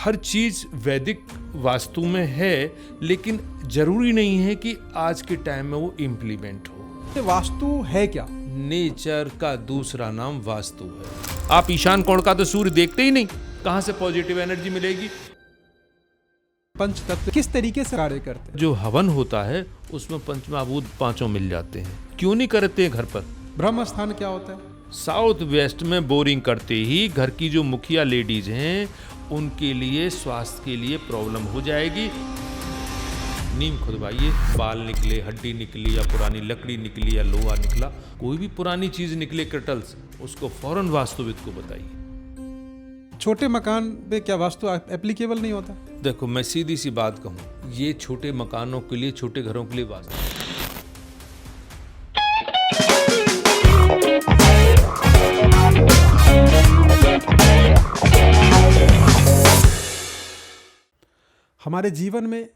हर चीज वैदिक वास्तु में है, लेकिन जरूरी नहीं है कि आज के टाइम में वो इम्प्लीमेंट हो। वास्तु है क्या? नेचर का दूसरा नाम वास्तु है। आप ईशान कोण का तो सूर्य देखते ही नहीं, कहां से पॉजिटिव एनर्जी मिलेगी? पंच तत्व किस तरीके से कार्य करते हैं? जो हवन होता है उसमें पंचमहाभूत पांचों मिल जाते हैं। क्यों नहीं करते हैं घर पर? ब्रह्म स्थान क्या होता है? साउथ वेस्ट में बोरिंग करते ही घर की जो मुखिया लेडीज हैं उनके लिए स्वास्थ्य के लिए प्रॉब्लम हो जाएगी। नीम खुदवाइए, बाल निकले, हड्डी निकली या पुरानी लकड़ी निकली या लोहा निकला, कोई भी पुरानी चीज निकले कर्टल्स, उसको फौरन वास्तुविद को बताइए। छोटे मकान पे क्या वास्तु एप्लीकेबल नहीं होता? देखो, मैं सीधी सी बात कहूँ, ये छोटे मकानों के लिए, छोटे घरों के लिए वास्तु। हमारे जीवन में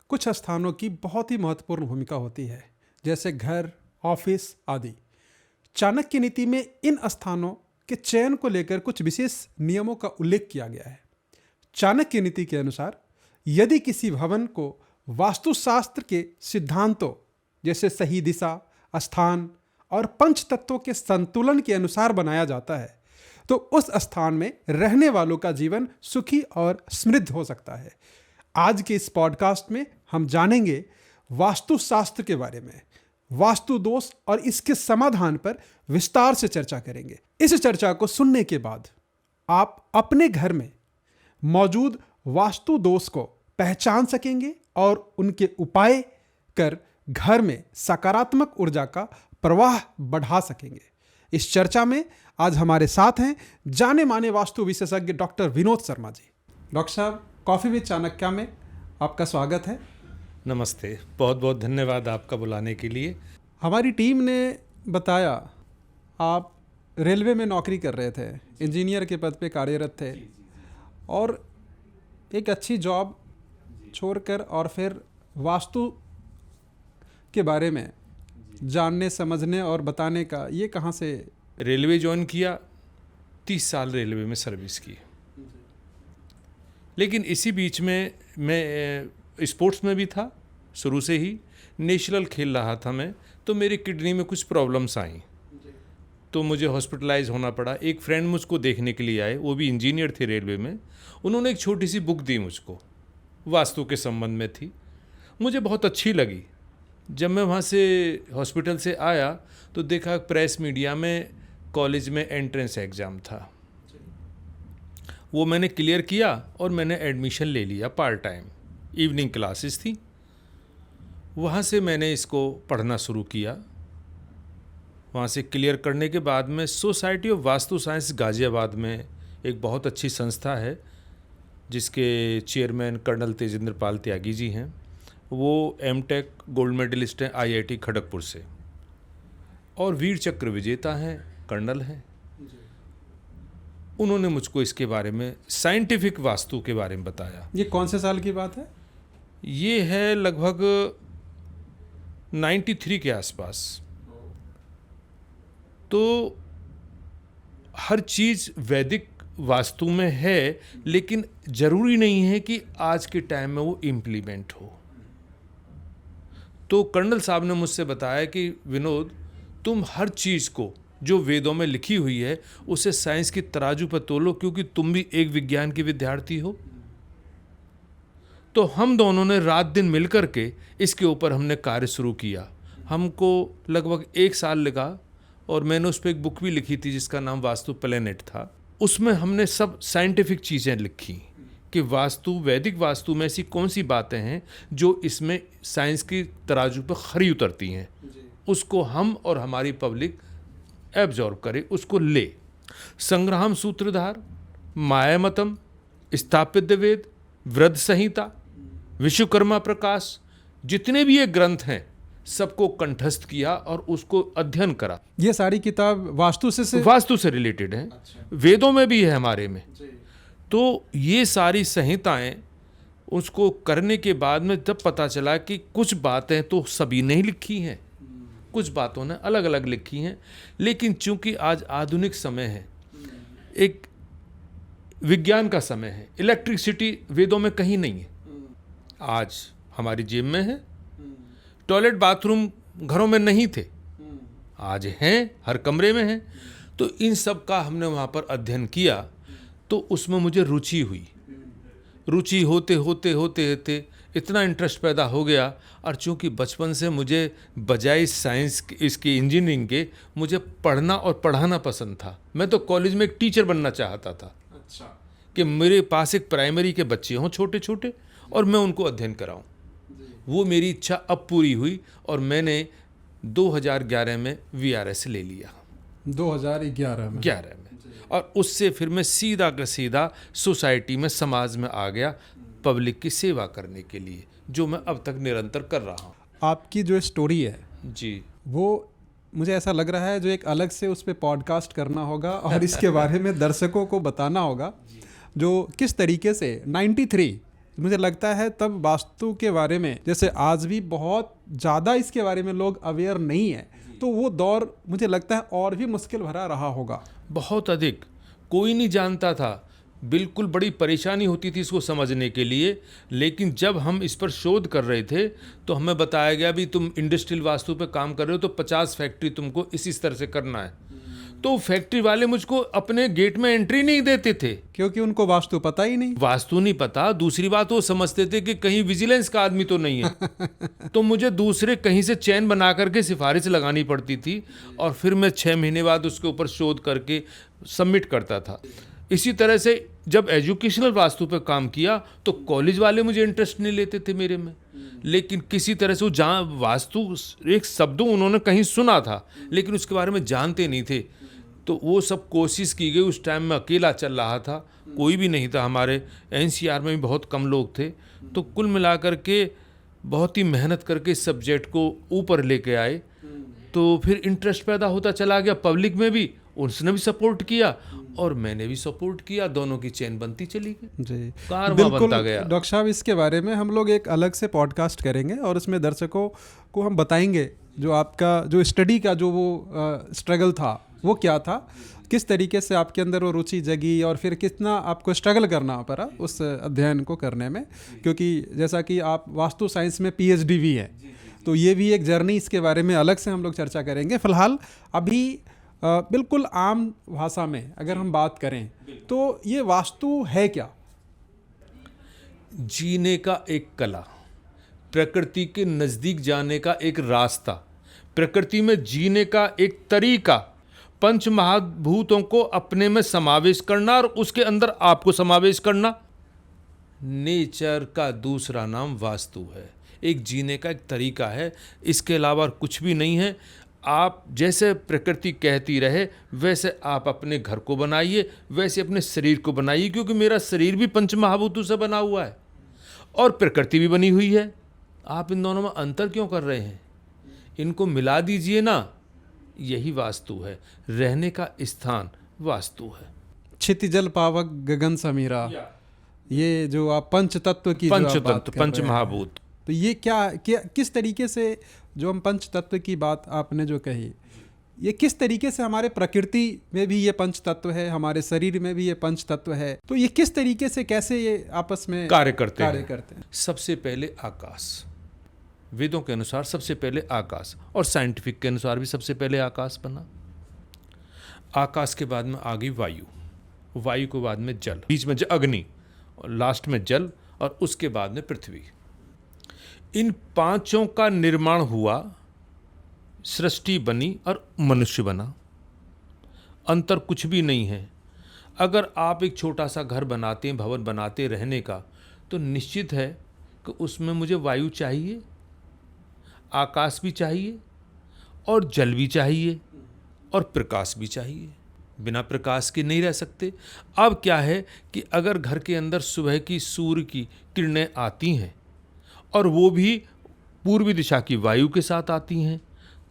कुछ स्थानों की बहुत ही महत्वपूर्ण भूमिका होती है, जैसे घर, ऑफिस आदि। चाणक्य नीति में इन स्थानों के चयन को लेकर कुछ विशेष नियमों का उल्लेख किया गया है। चाणक्य नीति के अनुसार यदि किसी भवन को वास्तुशास्त्र के सिद्धांतों जैसे सही दिशा, स्थान और पंच तत्वों के संतुलन के अनुसार बनाया जाता है तो उस स्थान में रहने वालों का जीवन सुखी और समृद्ध हो सकता है। आज के इस पॉडकास्ट में हम जानेंगे वास्तुशास्त्र के बारे में, वास्तु दोष और इसके समाधान पर विस्तार से चर्चा करेंगे। इस चर्चा को सुनने के बाद आप अपने घर में मौजूद वास्तु दोष को पहचान सकेंगे और उनके उपाय कर घर में सकारात्मक ऊर्जा का प्रवाह बढ़ा सकेंगे। इस चर्चा में आज हमारे साथ हैं जाने माने वास्तु विशेषज्ञ डॉक्टर विनोद शर्मा जी। डॉक्टर साहब, कॉफी विद चाणक्य में आपका स्वागत है। नमस्ते, बहुत बहुत धन्यवाद आपका बुलाने के लिए। हमारी टीम ने बताया आप रेलवे में नौकरी कर रहे थे, इंजीनियर के पद पे कार्यरत थे और एक अच्छी जॉब छोड़कर और फिर वास्तु के बारे में जानने, समझने और बताने का ये कहाँ से? रेलवे ज्वाइन किया, 30 साल रेलवे में सर्विस की, लेकिन इसी बीच में मैं स्पोर्ट्स में भी था, शुरू से ही नेशनल खेल रहा था मैं, तो मेरी किडनी में कुछ प्रॉब्लम्स आई तो मुझे हॉस्पिटलाइज होना पड़ा। एक फ्रेंड मुझको देखने के लिए आए, वो भी इंजीनियर थे रेलवे में। उन्होंने एक छोटी सी बुक दी मुझको, वास्तु के संबंध में थी, मुझे बहुत अच्छी लगी। जब मैं वहाँ से हॉस्पिटल से आया तो देखा प्रेस मीडिया में कॉलेज में एंट्रेंस एग्ज़ाम था, वो मैंने क्लियर किया और मैंने एडमिशन ले लिया। पार्ट टाइम इवनिंग क्लासेस थी, वहाँ से मैंने इसको पढ़ना शुरू किया। वहाँ से क्लियर करने के बाद में society of vastu science Ghaziabad में एक बहुत अच्छी संस्था है जिसके चेयरमैन कर्नल तेजेंद्र पाल त्यागी जी हैं। वो एमटेक गोल्ड मेडलिस्ट हैं IIT खड़गपुर से और वीर चक्र विजेता हैं, कर्नल हैं। उन्होंने मुझको इसके बारे में, साइंटिफिक वास्तु के बारे में बताया। ये कौन से साल की बात है? ये है लगभग 93 के आसपास। तो हर चीज़ वैदिक वास्तु में है, लेकिन ज़रूरी नहीं है कि आज के टाइम में वो इम्प्लीमेंट हो। तो कर्नल साहब ने मुझसे बताया कि विनोद, तुम हर चीज़ को जो वेदों में लिखी हुई है उसे साइंस की तराजू पर तोलो, क्योंकि तुम भी एक विज्ञान के विद्यार्थी हो। तो हम दोनों ने रात दिन मिलकर के इसके ऊपर हमने कार्य शुरू किया। हमको लगभग 1 साल लगा और मैंने उस पर एक बुक भी लिखी थी जिसका नाम वास्तु प्लेनेट था। उसमें हमने सब साइंटिफिक चीज़ें लिखी कि वास्तु, वैदिक वास्तु में ऐसी कौन सी बातें हैं जो इसमें साइंस की तराजू पर खरी उतरती हैं, उसको हम और हमारी पब्लिक एब्जॉर्ब करे, उसको ले। संग्राम सूत्रधार, मायामतम, स्थापित वेद, वृद्ध संहिता, विश्वकर्मा प्रकाश, जितने भी ये ग्रंथ हैं सबको कंठस्थ किया और उसको अध्ययन करा। ये सारी किताब वास्तु से रिलेटेड हैं। अच्छा। वेदों में भी है हमारे में। तो ये सारी संहिताएं उसको करने के बाद में जब पता चला कि कुछ बातें तो सभी ने ही लिखी हैं, कुछ बातों ने अलग अलग लिखी हैं, लेकिन चूंकि आज आधुनिक समय है, एक विज्ञान का समय है, इलेक्ट्रिसिटी वेदों में कहीं नहीं है, आज हमारी जेब में है। टॉयलेट बाथरूम घरों में नहीं थे, आज हैं, हर कमरे में हैं। तो इन सब का हमने वहाँ पर अध्ययन किया, तो उसमें मुझे रुचि हुई। रुचि होते होते होते होते इतना इंटरेस्ट पैदा हो गया, और चूँकि बचपन से मुझे बजाय साइंस इसकी इंजीनियरिंग के मुझे पढ़ना और पढ़ाना पसंद था। मैं तो कॉलेज में एक टीचर बनना चाहता था। अच्छा। कि मेरे पास एक प्राइमरी के बच्चे हों छोटे छोटे, और मैं उनको अध्ययन कराऊं। वो मेरी इच्छा अब पूरी हुई, और मैंने 2011 में VRS ले लिया। 2011 में? 11 में। और उससे फिर मैं सीधा का सीधा सोसाइटी में, समाज में आ गया, पब्लिक की सेवा करने के लिए, जो मैं अब तक निरंतर कर रहा हूँ। आपकी जो स्टोरी है जी, वो मुझे ऐसा लग रहा है जो एक अलग से उस पर पॉडकास्ट करना होगा और इसके बारे में दर्शकों को बताना होगा, जो किस तरीके से 93 मुझे लगता है तब वास्तु के बारे में, जैसे आज भी बहुत ज़्यादा इसके बारे में लोग अवेयर नहीं है, तो वो दौर मुझे लगता है और भी मुश्किल भरा रहा होगा। बहुत अधिक, कोई नहीं जानता था, बिल्कुल बड़ी परेशानी होती थी इसको समझने के लिए। लेकिन जब हम इस पर शोध कर रहे थे तो हमें बताया गया भी तुम इंडस्ट्रियल वास्तु पे काम कर रहे हो तो 50 फैक्ट्री तुमको इस तरह से करना है। तो फैक्ट्री वाले मुझको अपने गेट में एंट्री नहीं देते थे, क्योंकि उनको वास्तु पता ही नहीं। वास्तु नहीं पता, दूसरी बात वो समझते थे कि कहीं विजिलेंस का आदमी तो नहीं है। तो मुझे दूसरे कहीं से चैन बना करके सिफारिश लगानी पड़ती थी, और फिर मैं 6 महीने बाद उसके ऊपर शोध करके सबमिट करता था। इसी तरह से जब एजुकेशनल वास्तु पर काम किया तो कॉलेज वाले मुझे इंटरेस्ट नहीं लेते थे मेरे में, लेकिन किसी तरह से वो जहाँ वास्तु एक शब्द उन्होंने कहीं सुना था लेकिन उसके बारे में जानते नहीं थे। तो वो सब कोशिश की गई। उस टाइम में अकेला चल रहा था, कोई भी नहीं था, हमारे NCR में भी बहुत कम लोग थे। तो कुल मिलाकर के बहुत ही मेहनत करके इस सब्जेक्ट को ऊपर लेके आए। तो फिर इंटरेस्ट पैदा होता चला गया, पब्लिक में भी उसने भी सपोर्ट किया और मैंने भी सपोर्ट किया, दोनों की चेन बनती चली गई जी, कारवां बनता गया। डॉक्टर साहब, इसके बारे में हम लोग एक अलग से पॉडकास्ट करेंगे और उसमें दर्शकों को हम बताएंगे जो आपका जो स्टडी का जो वो स्ट्रगल था वो क्या था, किस तरीके से आपके अंदर वो रुचि जगी और फिर कितना आपको स्ट्रगल करना पड़ा उस अध्ययन को करने में, क्योंकि जैसा कि आप वास्तु साइंस में PhD भी हैं, तो ये भी एक जर्नी, इसके बारे में अलग से हम लोग चर्चा करेंगे। फिलहाल अभी बिल्कुल आम भाषा में अगर हम बात करें तो ये वास्तु है क्या? जीने का एक कला, प्रकृति के नज़दीक जाने का एक रास्ता, प्रकृति में जीने का एक तरीका, पंच महाभूतों को अपने में समावेश करना और उसके अंदर आपको समावेश करना, नेचर का दूसरा नाम वास्तु है। एक जीने का एक तरीका है, इसके अलावा कुछ भी नहीं है। आप जैसे प्रकृति कहती रहे वैसे आप अपने घर को बनाइए, वैसे अपने शरीर को बनाइए, क्योंकि मेरा शरीर भी पंच महाभूतों से बना हुआ है और प्रकृति भी बनी हुई है। आप इन दोनों में अंतर क्यों कर रहे हैं? इनको मिला दीजिए ना, यही वास्तु है। रहने का स्थान वास्तु है। क्षितिजल पावक गगन समीरा, ये जो आप पंच तत्व की पंच जो आप बात तत्व, कर पंच रहे हैं, महाभूत, तो ये क्या किस तरीके से जो हम पंच तत्व की बात आपने जो कही, ये किस तरीके से हमारे प्रकृति में भी ये पंच तत्व है, हमारे शरीर में भी ये पंच तत्व है, तो ये किस तरीके से कैसे ये आपस में कार्य करते हैं? सबसे पहले आकाश, वेदों के अनुसार सबसे पहले आकाश, और साइंटिफिक के अनुसार भी सबसे पहले आकाश बना। आकाश के बाद में आ गई वायु, वायु के बाद में जल, बीच में अग्नि, और लास्ट में जल, और उसके बाद में पृथ्वी। इन पांचों का निर्माण हुआ, सृष्टि बनी और मनुष्य बना। अंतर कुछ भी नहीं है। अगर आप एक छोटा सा घर बनाते हैं, भवन बनाते रहने का, तो निश्चित है कि उसमें मुझे वायु चाहिए, आकाश भी चाहिए, और जल भी चाहिए, और प्रकाश भी चाहिए। बिना प्रकाश के नहीं रह सकते। अब क्या है कि अगर घर के अंदर सुबह की सूर्य की किरणें आती हैं और वो भी पूर्वी दिशा की वायु के साथ आती हैं,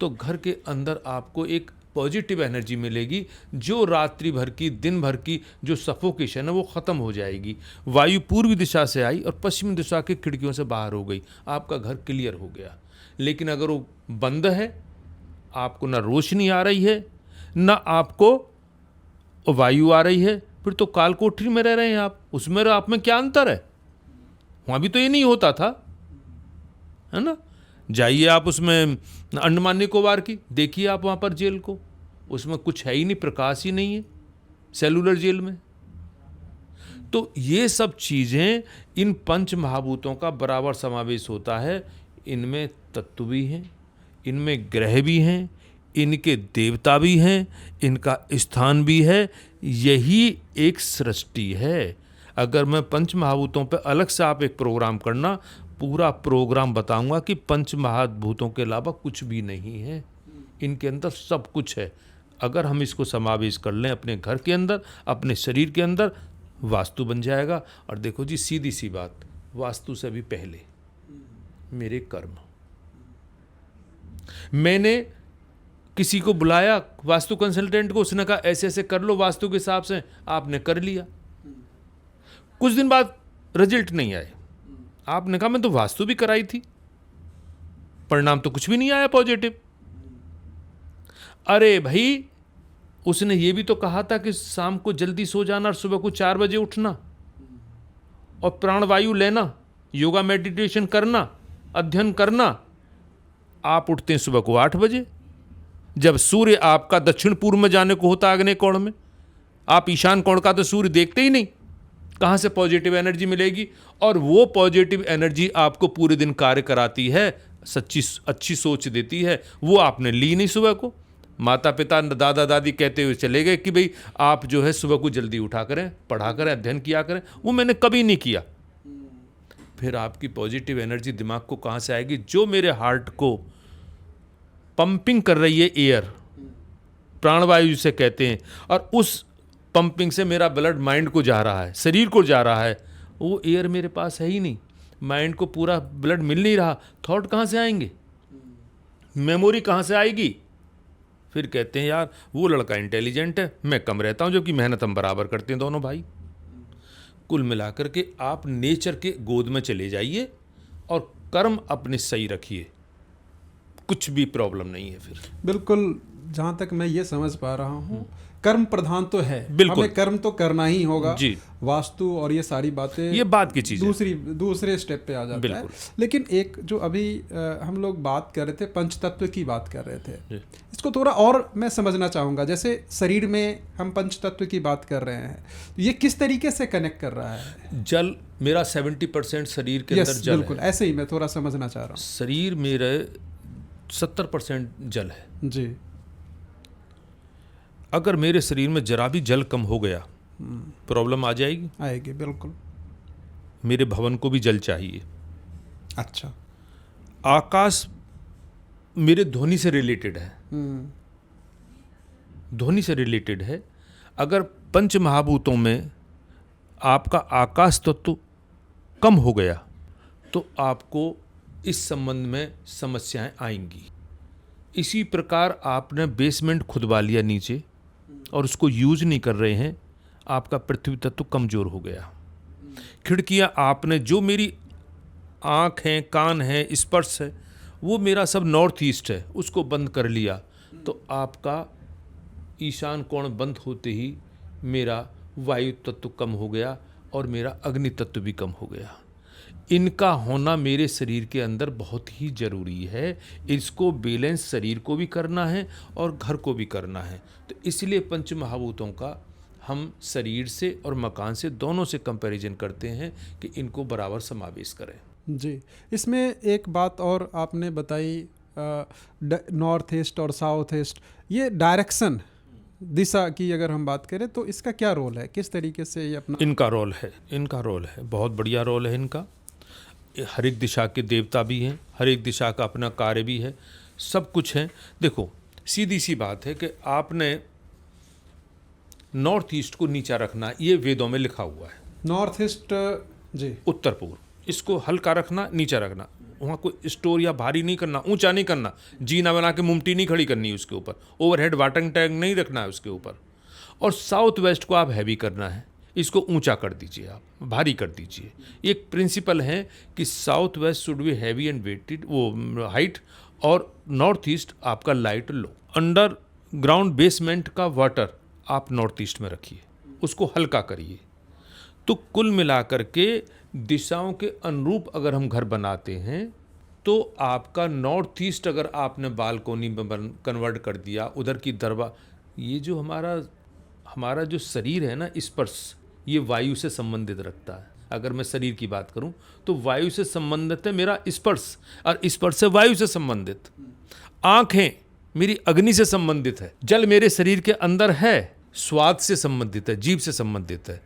तो घर के अंदर आपको एक पॉजिटिव एनर्जी मिलेगी, जो रात्रि भर की, दिन भर की जो सफोकेशन है वो ख़त्म हो जाएगी। वायु पूर्वी दिशा से आई और पश्चिमी दिशा की खिड़कियों से बाहर हो गई, आपका घर क्लियर हो गया। लेकिन अगर वो बंद है, आपको ना रोशनी आ रही है, ना आपको वायु आ रही है, फिर तो काल कोठरी में रह रहे हैं आप, उसमें और आप में क्या अंतर है? वहाँ भी तो ये नहीं होता था, है ना? जाइए आप उसमें अंडमान निकोबार की, देखिए आप वहाँ पर जेल को, उसमें कुछ है ही नहीं, प्रकाश ही नहीं है सेलुलर जेल में। तो ये सब चीज़ें, इन पंच महाभूतों का बराबर समावेश होता है। इनमें तत्व भी हैं, इनमें ग्रह भी हैं, इनके देवता भी हैं, इनका स्थान भी है। यही एक सृष्टि है। अगर मैं पंच महाभूतों पे अलग से आप एक प्रोग्राम करना, पूरा प्रोग्राम बताऊंगा कि पंच महाभूतों के अलावा कुछ भी नहीं है, इनके अंदर सब कुछ है। अगर हम इसको समावेश कर लें अपने घर के अंदर, अपने शरीर के अंदर, वास्तु बन जाएगा। और देखो जी, सीधी सी बात, वास्तु से भी पहले मेरे कर्म। मैंने किसी को बुलाया वास्तु कंसल्टेंट को, उसने कहा ऐसे ऐसे कर लो वास्तु के हिसाब से, आपने कर लिया, कुछ दिन बाद रिजल्ट नहीं आए। आपने कहा मैं तो वास्तु भी कराई थी, परिणाम तो कुछ भी नहीं आया पॉजिटिव। अरे भाई, उसने ये भी तो कहा था कि शाम को जल्दी सो जाना और सुबह को 4 बजे उठना और प्राणवायु लेना, योगा मेडिटेशन करना, अध्ययन करना। आप उठते हैं सुबह को 8 बजे, जब सूर्य आपका दक्षिण पूर्व में जाने को होता, आग्नेय कोण में। आप ईशान कोण का तो सूर्य देखते ही नहीं, कहाँ से पॉजिटिव एनर्जी मिलेगी? और वो पॉजिटिव एनर्जी आपको पूरे दिन कार्य कराती है, सच्ची अच्छी सोच देती है। वो आपने ली नहीं सुबह को। माता पिता दादा दादी कहते हुए चले गए कि भाई आप जो है सुबह को जल्दी उठा करें, पढ़ा करें, अध्ययन किया करें। वो मैंने कभी नहीं किया। फिर आपकी पॉजिटिव एनर्जी दिमाग को कहाँ से आएगी? जो मेरे हार्ट को पंपिंग कर रही है एयर, प्राणवायु जिसे कहते हैं, और उस पंपिंग से मेरा ब्लड माइंड को जा रहा है, शरीर को जा रहा है। वो एयर मेरे पास है ही नहीं, माइंड को पूरा ब्लड मिल नहीं रहा। थॉट कहाँ से आएंगे? मेमोरी कहाँ से आएगी? फिर कहते हैं यार वो लड़का इंटेलिजेंट है, मैं कम रहता हूँ, जबकि मेहनत हम बराबर करते हैं दोनों भाई। कुल मिलाकर के आप नेचर के गोद में चले जाइए और कर्म अपने सही रखिए, कुछ भी प्रॉब्लम नहीं है। फिर बिल्कुल, जहाँ तक मैं ये समझ पा रहा हूँ, कर्म प्रधान तो है, बिल्कुल, हमें कर्म तो करना ही होगा जी। वास्तु और ये सारी बातें ये बात की चीज़ दूसरे स्टेप पे आ जाता है। लेकिन एक जो अभी हम लोग बात कर रहे थे, पंच तत्व की बात कर रहे थे, इसको थोड़ा और मैं समझना चाहूँगा। जैसे शरीर में हम पंच तत्व की बात कर रहे हैं, ये किस तरीके से कनेक्ट कर रहा है? जल, मेरा 70% शरीर के अंदर जल बिल्कुल, ऐसे ही मैं थोड़ा समझना चाह रहा हूँ। शरीर मेरे 70% जल है जी। अगर मेरे शरीर में जरा भी जल कम हो गया, प्रॉब्लम आ जाएगी। आएगी, बिल्कुल। मेरे भवन को भी जल चाहिए। अच्छा। आकाश मेरे ध्वनि से रिलेटेड है, ध्वनि से रिलेटेड है। अगर पंच महाभूतों में आपका आकाश तत्व कम हो गया तो आपको इस संबंध में समस्याएं आएंगी। इसी प्रकार आपने बेसमेंट खुदवा लिया नीचे और उसको यूज नहीं कर रहे हैं, आपका पृथ्वी तत्व कमजोर हो गया। खिड़कियां आपने, जो मेरी आँख हैं, कान हैं, स्पर्श है, वो मेरा सब नॉर्थ ईस्ट है, उसको बंद कर लिया तो आपका ईशान कोण बंद होते ही मेरा वायु तत्व कम हो गया और मेरा अग्नि तत्व भी कम हो गया। इनका होना मेरे शरीर के अंदर बहुत ही ज़रूरी है। इसको बैलेंस शरीर को भी करना है और घर को भी करना है। तो इसलिए पंच महाभूतों का हम शरीर से और मकान से, दोनों से कंपैरिजन करते हैं कि इनको बराबर समावेश करें। जी। इसमें एक बात और आपने बताई, नॉर्थ ईस्ट और साउथ ईस्ट, ये डायरेक्शन, दिशा की अगर हम बात करें तो इसका क्या रोल है? किस तरीके से ये अपना इनका रोल है, बहुत बढ़िया रोल है इनका। हर एक दिशा के देवता भी हैं, हर एक दिशा का अपना कार्य भी है, सब कुछ है। देखो, सीधी सी बात है कि आपने नॉर्थ ईस्ट को नीचा रखना, ये वेदों में लिखा हुआ है। नॉर्थ ईस्ट, जी, उत्तर पूर्व, इसको हल्का रखना, नीचा रखना। वहाँ कोई स्टोर या भारी नहीं करना, ऊंचा नहीं करना, जीना बना के मुमटी नहीं खड़ी करनी उसके ऊपर, ओवरहेड वाटर टैंक नहीं रखना है उसके ऊपर। और साउथ वेस्ट को आप हैवी करना है, इसको ऊंचा कर दीजिए, आप भारी कर दीजिए। एक प्रिंसिपल है कि south west should be heavy and weighted, वो हाइट, और नॉर्थ ईस्ट आपका light low. Underground basement का वाटर आप नॉर्थ ईस्ट में रखिए, उसको हल्का करिए। तो कुल मिलाकर के दिशाओं के अनुरूप अगर हम घर बनाते हैं तो आपका नॉर्थ ईस्ट अगर आपने बालकोनी में कन्वर्ट कर दिया, उधर की दरवा, ये जो हमारा जो शरीर है ना, स्पर्श, ये वायु से संबंधित रखता है। अगर मैं शरीर की बात करूं तो वायु से संबंधित है मेरा स्पर्श, और स्पर्श से वायु से संबंधित। आँखें मेरी अग्नि से संबंधित है, जल मेरे शरीर के अंदर है, स्वाद से संबंधित है, जीभ से संबंधित है,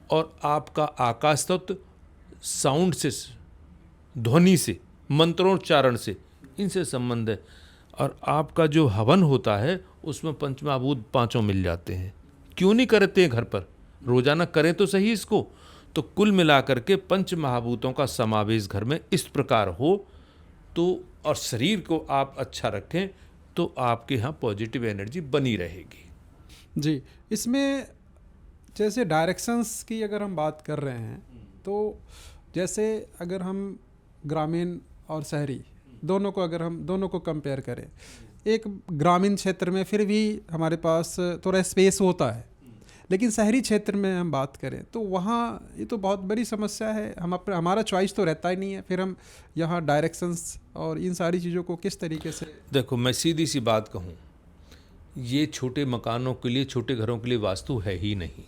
और आपका आकाश तत्व साउंड से, ध्वनि से, मंत्रोच्चारण से, इनसे संबंध है। और आपका जो हवन होता है उसमें पंचमहाभूत पांचों मिल जाते हैं। क्यों नहीं करते हैं घर पर? रोजाना करें तो सही इसको। तो कुल मिलाकर के पंच महाभूतों का समावेश घर में इस प्रकार हो तो, और शरीर को आप अच्छा रखें तो आपके यहाँ पॉजिटिव एनर्जी बनी रहेगी। जी, इसमें जैसे डायरेक्शंस की अगर हम बात कर रहे हैं तो जैसे अगर हम ग्रामीण और शहरी दोनों को कंपेयर करें, एक ग्रामीण क्षेत्र में फिर भी हमारे पास थोड़ा स्पेस होता है, लेकिन शहरी क्षेत्र में हम बात करें तो वहाँ ये तो बहुत बड़ी समस्या है। हमारा चॉइस तो रहता ही नहीं है, फिर हम यहाँ डायरेक्शंस और इन सारी चीज़ों को किस तरीके से। देखो, मैं सीधी सी बात कहूँ, ये छोटे मकानों के लिए, छोटे घरों के लिए वास्तु है ही नहीं।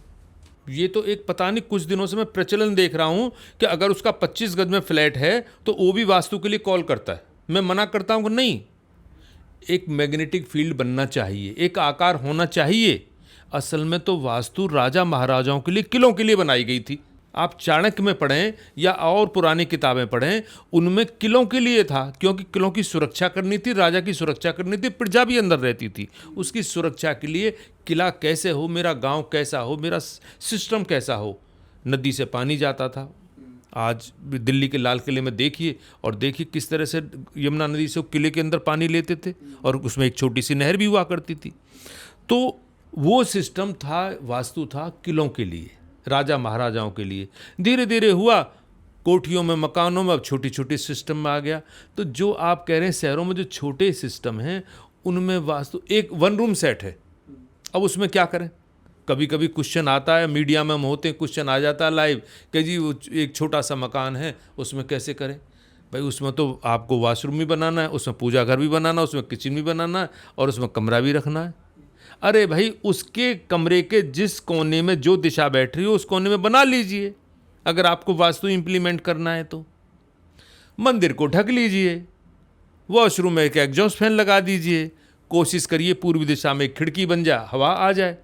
ये तो एक पता नहीं कुछ दिनों से मैं प्रचलन देख रहा हूँ कि अगर उसका 25 गज में फ्लैट है तो वो भी वास्तु के लिए कॉल करता है। मैं मना करता हूँ कि नहीं, एक मैग्नेटिक फील्ड बनना चाहिए, एक आकार होना चाहिए। असल में तो वास्तु राजा महाराजाओं के लिए, किलों के लिए बनाई गई थी। आप चाणक्य में पढ़ें या और पुरानी किताबें पढ़ें, उनमें किलों के लिए था, क्योंकि किलों की सुरक्षा करनी थी, राजा की सुरक्षा करनी थी, प्रजा भी अंदर रहती थी। उसकी सुरक्षा के लिए किला कैसे हो, मेरा गांव कैसा हो, मेरा सिस्टम कैसा हो। नदी से पानी जाता था। आज दिल्ली के लाल किले में देखिए, और देखिए किस तरह से यमुना नदी से किले के अंदर पानी लेते थे, और उसमें एक छोटी सी नहर भी हुआ करती थी। तो वो सिस्टम था, वास्तु था किलों के लिए, राजा महाराजाओं के लिए। धीरे धीरे हुआ कोठियों में, मकानों में, अब छोटी छोटी सिस्टम में आ गया। तो जो आप कह रहे हैं शहरों में जो छोटे सिस्टम हैं उनमें वास्तु, एक वन रूम सेट है, अब उसमें क्या करें? कभी कभी क्वेश्चन आता है, मीडिया में हम होते हैं, क्वेश्चन आ जाता है लाइव कि जी वो एक छोटा सा मकान है, उसमें कैसे करें? भाई उसमें तो आपको वॉशरूम भी बनाना है, उसमें पूजा घर भी बनाना है, उसमें किचन भी बनाना है, और उसमें कमरा भी रखना है। अरे भाई, उसके कमरे के जिस कोने में जो दिशा बैठ रही हो उस कोने में बना लीजिए। अगर आपको वास्तु इंप्लीमेंट करना है तो मंदिर को ढक लीजिए, वॉशरूम में एक एग्जॉस्ट फैन लगा दीजिए, कोशिश करिए पूर्वी दिशा में एक खिड़की बन जाए, हवा आ जाए।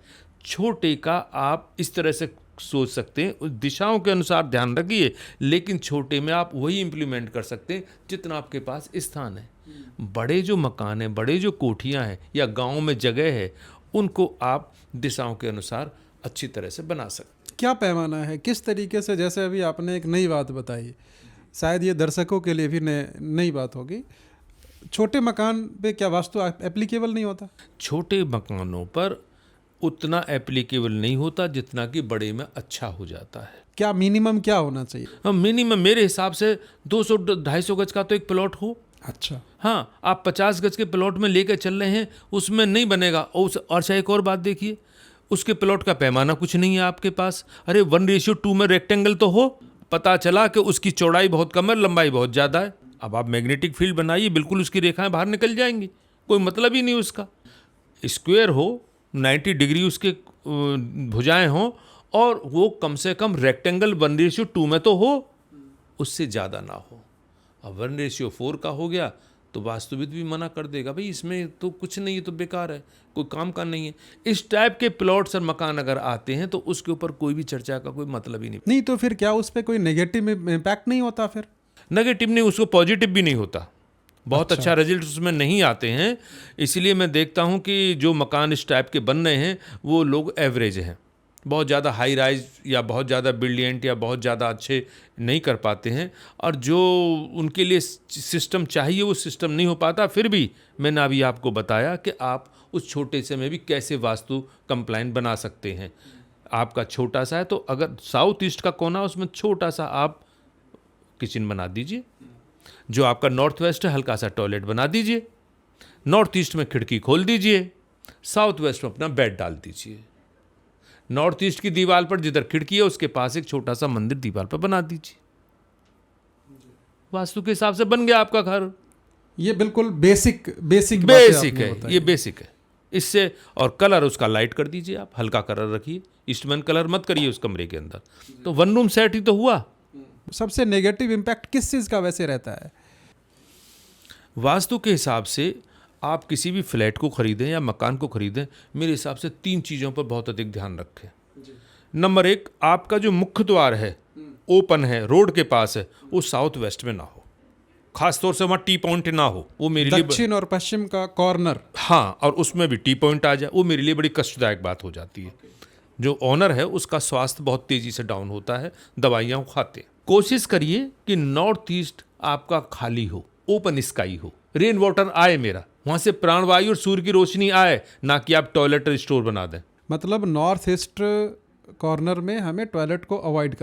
छोटे का आप इस तरह से सोच सकते हैं, उस दिशाओं के अनुसार ध्यान रखिए, लेकिन छोटे में आप वही इंप्लीमेंट कर सकते हैं जितना आपके पास स्थान है। बड़े जो मकान हैं, बड़े जो कोठियां हैं या गांव में जगह है, उनको आप दिशाओं के अनुसार अच्छी तरह से बना सकते। क्या पैमाना है, किस तरीके से? जैसे अभी आपने एक नई बात बताई, शायद ये दर्शकों के लिए भी नई बात होगी। छोटे मकान पे क्या वास्तु एप्लीकेबल नहीं होता? छोटे मकानों पर उतना एप्लीकेबल नहीं होता जितना कि बड़े में अच्छा हो जाता है। क्या मिनिमम क्या होना चाहिए? मिनिमम मेरे हिसाब से 200-250 गज का तो एक प्लॉट हो। अच्छा, हाँ, आप 50 गज के प्लॉट में लेकर चल रहे हैं, उसमें नहीं बनेगा। और चाहे एक और बात देखिए, उसके प्लॉट का पैमाना कुछ नहीं है आपके पास। अरे 1:2 में रेक्टेंगल तो हो, पता चला कि उसकी चौड़ाई बहुत कम है, लंबाई बहुत ज़्यादा है। अब आप मैग्नेटिक फील्ड बनाइए, बिल्कुल उसकी रेखाएं बाहर निकल जाएंगी, कोई मतलब ही नहीं उसका। स्क्वायर हो, 90 डिग्री उसके भुजाएं हों, और वो कम से कम रेक्टेंगल 1:2 में तो हो, उससे ज़्यादा ना हो। अब 1:4 का हो गया तो वास्तुविद भी मना कर देगा, भाई इसमें तो कुछ नहीं है, तो बेकार है, कोई काम का नहीं है। इस टाइप के प्लॉट्स और मकान अगर आते हैं तो उसके ऊपर कोई भी चर्चा का कोई मतलब ही नहीं। तो फिर क्या उस पर कोई नेगेटिव इम्पैक्ट नहीं होता? फिर नेगेटिव नहीं, उसको पॉजिटिव भी नहीं होता। बहुत अच्छा रिजल्ट उसमें नहीं आते हैं। इसलिए मैं देखता हूँ कि जो मकान इस टाइप के बन रहे हैं वो लोग एवरेज हैं, बहुत ज़्यादा हाई राइज या बहुत ज़्यादा ब्रिलियंट या बहुत ज़्यादा अच्छे नहीं कर पाते हैं, और जो उनके लिए सिस्टम चाहिए वो सिस्टम नहीं हो पाता। फिर भी मैंने अभी आपको बताया कि आप उस छोटे से में भी कैसे वास्तु कंप्लाइंट बना सकते हैं। आपका छोटा सा है तो अगर साउथ ईस्ट का कोना, उसमें छोटा सा आप किचन बना दीजिए। जो आपका नॉर्थ वेस्ट है, हल्का सा टॉयलेट बना दीजिए। नॉर्थ ईस्ट में खिड़की खोल दीजिए, साउथ वेस्ट में अपना बेड डाल दीजिए। नॉर्थ ईस्ट की दीवार पर जिधर खिड़की है उसके पास एक छोटा सा मंदिर दीवार पर बना दीजिए, वास्तु के हिसाब से बन गया आपका घर। ये बिल्कुल बेसिक बेसिक है, ये बेसिक है। इससे और कलर उसका लाइट कर दीजिए, आप हल्का कलर रखिए, ईस्टमैन कलर मत करिए उस कमरे के अंदर, तो वन रूम सेट ही तो हुआ। सबसे नेगेटिव इम्पैक्ट किस चीज़ का वैसे रहता है? वास्तु के हिसाब से आप किसी भी फ्लैट को खरीदें या मकान को खरीदें, मेरे हिसाब से 3 चीज़ों पर बहुत अधिक ध्यान रखें। नंबर 1, आपका जो मुख्य द्वार है ओपन है, रोड के पास है, वो साउथ वेस्ट में ना हो, खासतौर से वहाँ टी पॉइंट ना हो, वो मेरे लिए दक्षिण और पश्चिम का कॉर्नर, हाँ, और उसमें भी टी पॉइंट आ जाए, वो मेरे लिए बड़ी कष्टदायक बात हो जाती है। जो ऑनर है उसका स्वास्थ्य बहुत तेजी से डाउन होता है, दवाइयाँ खाते। कोशिश करिए कि नॉर्थ ईस्ट आपका खाली हो, ओपन स्काई हो, रेन वाटर आए मेरा, वहाँ से प्राणवायु और सूर्य की रोशनी आए, ना कि आप टॉयलेट और स्टोर बना दें। मतलब नॉर्थ ईस्ट कॉर्नर में हमें टॉयलेट को अवॉइड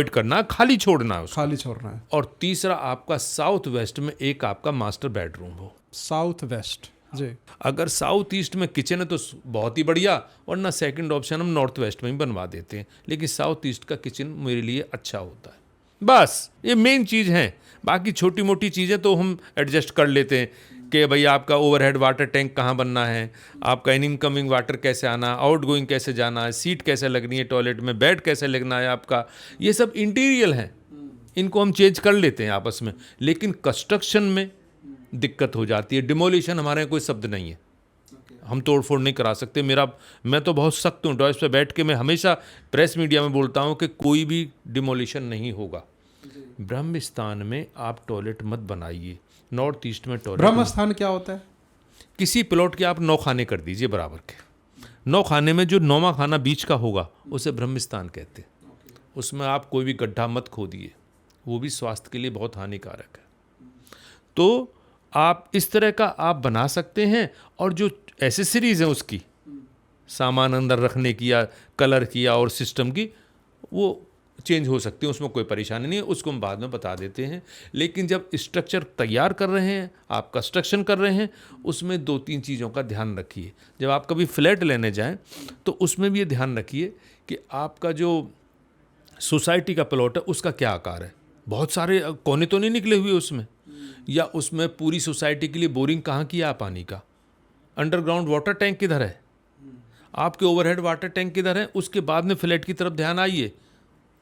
करना, खाली छोड़ना है उसको। खाली छोड़ना है। और तीसरा, आपका साउथ वेस्ट में एक आपका मास्टर बेडरूम हो। साउथ वेस्ट जी। अगर साउथ ईस्ट में किचन है तो बहुत ही बढ़िया, वरना सेकंड ऑप्शन हम नॉर्थ वेस्ट में ही बनवा देते हैं, लेकिन साउथ ईस्ट का किचन मेरे लिए अच्छा होता है। बस ये मेन चीज़ है, बाकी छोटी मोटी चीज़ें तो हम एडजस्ट कर लेते हैं कि भाई आपका ओवरहेड वाटर टैंक कहाँ बनना है, आपका इनकमिंग वाटर कैसे आना, आउट गोइंग कैसे जाना है, सीट कैसे लगनी है टॉयलेट में, बेड कैसे लगना है आपका, ये सब इंटीरियर हैं, इनको हम चेंज कर लेते हैं आपस में। लेकिन कंस्ट्रक्शन में दिक्कत हो जाती है। डिमोलिशन हमारे यहाँ कोई शब्द नहीं है, हम तोड़फोड़ नहीं करा सकते। मैं तो बहुत सख्त हूँ, डॉयस पे बैठ के मैं हमेशा प्रेस मीडिया में बोलता हूँ कि कोई भी डिमोलिशन नहीं होगा। ब्रह्म स्थान में आप टॉयलेट मत बनाइए, नॉर्थ ईस्ट में टॉयलेट। ब्रह्म स्थान क्या होता है? किसी प्लॉट के आप 9 खाने कर दीजिए बराबर के, 9 खाने में जो 9वां खाना बीच का होगा उसे ब्रह्म स्थान कहते हैं। उसमें आप कोई भी गड्ढा मत खोदिए, वो भी स्वास्थ्य के लिए बहुत हानिकारक है। तो आप इस तरह का आप बना सकते हैं, और जो एसेसरीज हैं उसकी, सामान अंदर रखने की या कलर की या और सिस्टम की, वो चेंज हो सकती है, उसमें कोई परेशानी नहीं है, उसको हम बाद में बता देते हैं। लेकिन जब स्ट्रक्चर तैयार कर रहे हैं, आप कंस्ट्रक्शन कर रहे हैं, उसमें 2-3 चीज़ों का ध्यान रखिए। जब आप कभी फ्लैट लेने जाएं तो उसमें भी ये ध्यान रखिए कि आपका जो सोसाइटी का प्लॉट है उसका क्या आकार है। बहुत सारे कोने तो नहीं निकले हुए उसमें, या उसमें पूरी सोसाइटी के लिए बोरिंग कहाँ किया है पानी का, अंडरग्राउंड वाटर टैंक किधर है, आपके ओवरहेड वाटर टैंक किधर है। उसके बाद में फ्लैट की तरफ ध्यान आइए,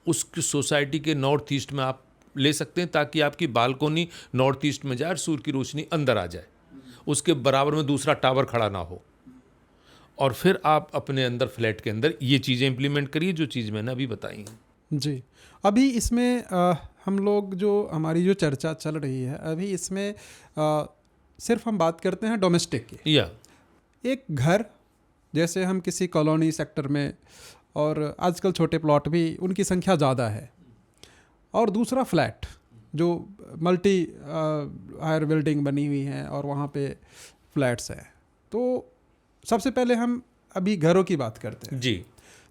उस सोसाइटी के नॉर्थ ईस्ट में आप ले सकते हैं, ताकि आपकी बालकोनी नॉर्थ ईस्ट में जाए और सूर्य की रोशनी अंदर आ जाए, उसके बराबर में दूसरा टावर खड़ा ना हो। और फिर आप अपने अंदर फ्लैट के अंदर ये चीज़ें इंप्लीमेंट करिए जो चीज़ मैंने अभी बताई हैं। जी, अभी इसमें हम लोग जो हमारी जो चर्चा चल रही है अभी इसमें सिर्फ हम बात करते हैं डोमेस्टिक की। या एक घर, जैसे हम किसी कॉलोनी सेक्टर में, और आजकल छोटे प्लॉट भी उनकी संख्या ज़्यादा है, और दूसरा फ्लैट जो मल्टी हायर बिल्डिंग बनी हुई हैं और वहाँ पे फ्लैट्स हैं। तो सबसे पहले हम अभी घरों की बात करते हैं। जी,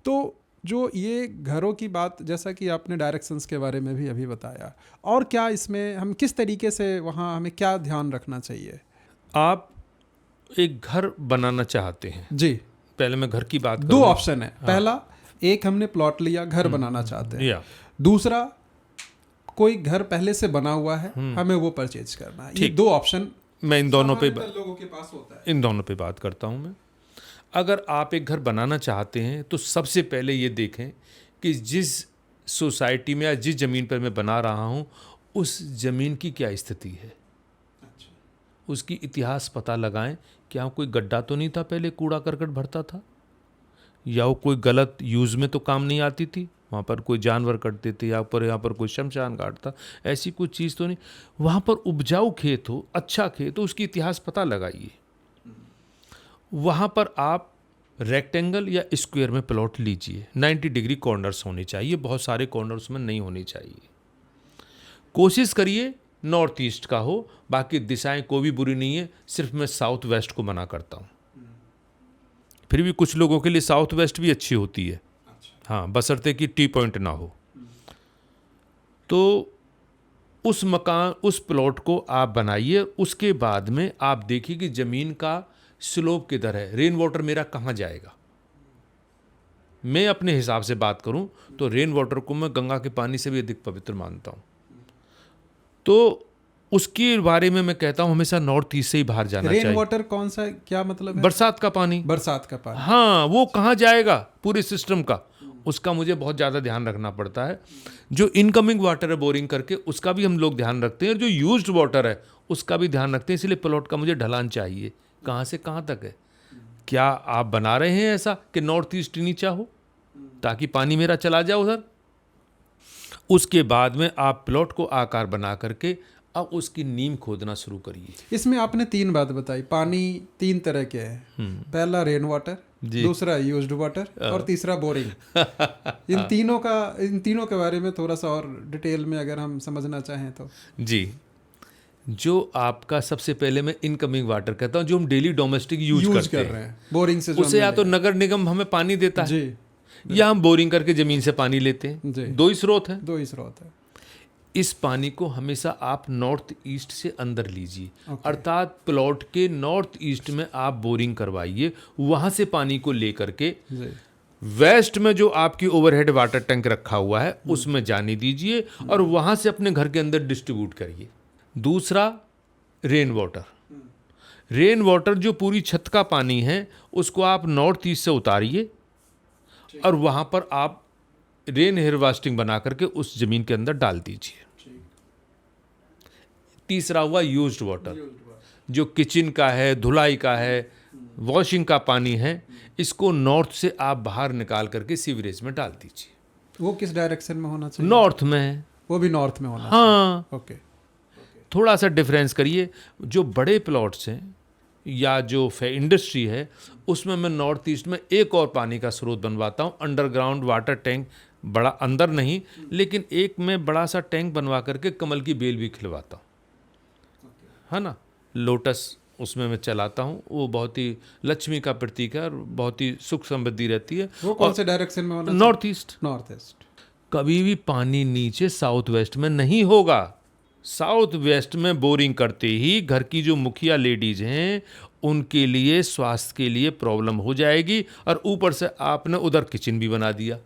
तो जो ये घरों की बात, जैसा कि आपने डायरेक्शंस के बारे में भी अभी बताया, और क्या इसमें हम किस तरीके से वहाँ हमें क्या ध्यान रखना चाहिए? आप एक घर बनाना चाहते हैं जी, पहले मैं घर की बात दो ऑप्शन है। पहला, एक हमने प्लॉट लिया, घर बनाना चाहते हैं। दूसरा, कोई घर पहले से बना हुआ है, हमें वो परचेज करना है। ये 2 ऑप्शन मैं इन दोनों पे लोगों के पास होता है। इन दोनों पे बात करता हूँ मैं। अगर आप एक घर बनाना चाहते हैं तो सबसे पहले ये देखें कि जिस सोसाइटी में या जिस ज़मीन पर मैं बना रहा हूँ उस ज़मीन की क्या स्थिति है। अच्छा। उसकी इतिहास पता लगाएं, क्या कोई गड्ढा तो नहीं था पहले कूड़ा करकट भरता था, या वो कोई गलत यूज़ में तो काम नहीं आती थी, वहाँ पर कोई जानवर कटते थे, या पर यहाँ पर कोई शमशान घाट था, ऐसी कोई चीज़ तो नहीं। वहाँ पर उपजाऊ खेत हो, अच्छा खेत हो, उसकी इतिहास पता लगाइए। वहाँ पर आप रेक्टेंगल या स्क्वायर में प्लॉट लीजिए। 90 डिग्री कॉर्नर्स होने चाहिए, बहुत सारे कॉर्नर्स में नहीं होने चाहिए। कोशिश करिए नॉर्थ ईस्ट का हो, बाकी दिशाएं कोई भी बुरी नहीं है, सिर्फ मैं साउथ वेस्ट को मना करता हूँ। फिर भी कुछ लोगों के लिए साउथ वेस्ट भी अच्छी होती है। हाँ, बशर्ते कि टी पॉइंट ना हो। तो उस मकान, उस प्लॉट को आप बनाइए। उसके बाद में आप देखिए कि ज़मीन का स्लोप किधर है, रेन वाटर मेरा कहाँ जाएगा। मैं अपने हिसाब से बात करूं तो रेन वाटर को मैं गंगा के पानी से भी अधिक पवित्र मानता हूं। तो उसके बारे में मैं कहता हूं हमेशा नॉर्थ ईस्ट से ही बाहर जाना रेन चाहिए। वाटर कौन सा है, क्या मतलब है? बरसात का पानी। बरसात का पानी। हाँ, वो कहाँ जाएगा पूरे सिस्टम का, उसका मुझे बहुत ज़्यादा ध्यान रखना पड़ता है। जो इनकमिंग वाटर है बोरिंग करके, उसका भी हम लोग ध्यान रखते हैं, और जो यूज्ड वाटर है उसका भी ध्यान रखते हैं। इसलिए प्लॉट का मुझे ढलान चाहिए, कहाँ से कहाँ तक है। क्या आप बना रहे हैं ऐसा कि नॉर्थ ईस्ट नीचा हो ताकि पानी मेरा चला जाए उधर? उसके बाद में आप प्लॉट को आकार बना करके अब उसकी नींव खोदना शुरू करिए। इसमें आपने 3 बात बताई। पानी 3 तरह के हैं, पहला रेन वाटर, दूसरा यूज्ड वाटर और तीसरा बोरिंग। इन तीनों के बारे में थोड़ा सा और डिटेल में अगर हम समझना चाहें तो। जी, जो आपका सबसे पहले मैं इनकमिंग वाटर कहता हूँ, जो हम डेली डोमेस्टिक यूज करते कर रहे हैं बोरिंग से, जो उसे या तो नगर निगम हमें पानी देता है जी, या हम बोरिंग करके जमीन से पानी लेते हैं। जी। 2 ही स्रोत हैं। 2 ही स्रोत है। इस पानी को हमेशा आप नॉर्थ ईस्ट से अंदर लीजिए, अर्थात प्लॉट के नॉर्थ ईस्ट में आप बोरिंग करवाइए, वहां से पानी को लेकर के जी, वेस्ट में जो आपकी ओवरहेड वाटर टैंक रखा हुआ है उसमें जाने दीजिए और वहां से अपने घर के अंदर डिस्ट्रीब्यूट करिए। दूसरा, रेन वाटर। रेन वाटर जो पूरी छत का पानी है उसको आप नॉर्थ ईस्ट से उतारिए और वहां पर आप रेन हार्वेस्टिंग बना करके उस जमीन के अंदर डाल दीजिए। तीसरा हुआ यूज्ड वाटर, जो किचन का है, धुलाई का है, वॉशिंग का पानी है, इसको नॉर्थ से आप बाहर निकाल करके सीवरेज में डाल दीजिए। वो किस डायरेक्शन में होना चाहिए? नॉर्थ में। वो भी नॉर्थ में होना हाँ, चाहिए। ओके। थोड़ा सा डिफरेंस करिए। जो बड़े प्लॉट्स हैं या जो इंडस्ट्री है उसमें मैं नॉर्थ ईस्ट में एक और पानी का स्रोत बनवाता हूँ, अंडरग्राउंड वाटर टैंक। बड़ा अंदर नहीं, लेकिन एक में बड़ा सा टैंक बनवा करके कमल की बेल भी खिलवाता हूँ, है ना। लोटस उसमें मैं चलाता हूँ, वो बहुत ही लक्ष्मी का प्रतीक है और बहुत ही सुख समृद्धि रहती है। वो कौन से डायरेक्शन में होना? North east. North east. कभी भी पानी नीचे साउथ वेस्ट में नहीं होगा। साउथ वेस्ट में बोरिंग करते ही घर की जो मुखिया लेडीज हैं उनके लिए स्वास्थ्य के लिए प्रॉब्लम हो जाएगी, और ऊपर से आपने उधर किचन भी बना दिया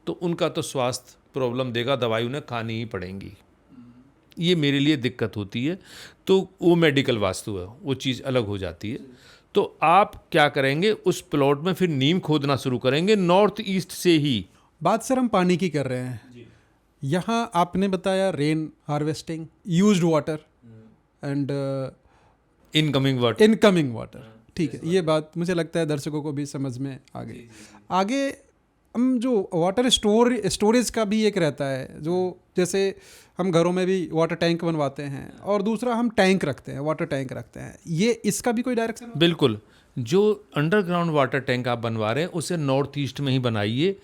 तो उनका तो स्वास्थ्य प्रॉब्लम देगा, दवाई उन्हें खानी ही पड़ेंगी। ये मेरे लिए दिक्कत होती है। तो वो मेडिकल वास्तु है, वो चीज़ अलग हो जाती है। तो आप क्या करेंगे, उस प्लॉट में फिर नींव खोदना शुरू करेंगे नॉर्थ ईस्ट से ही। बात सर हम पानी की कर रहे हैं। यहाँ आपने बताया rain harvesting, used water and incoming water. Incoming water, ठीक है। ये बात मुझे लगता है दर्शकों को भी समझ में आ गई। आगे हम जो वाटर स्टोरेज का भी एक रहता है, जो जैसे हम घरों में भी वाटर टैंक बनवाते हैं और दूसरा हम टैंक रखते हैं, वाटर टैंक रखते हैं, ये इसका भी कोई डायरेक्शन? बिल्कुल। जो अंडरग्राउंड वाटर टैंक आप बनवा रहे हैं उसे नॉर्थ ईस्ट में ही बनाइए।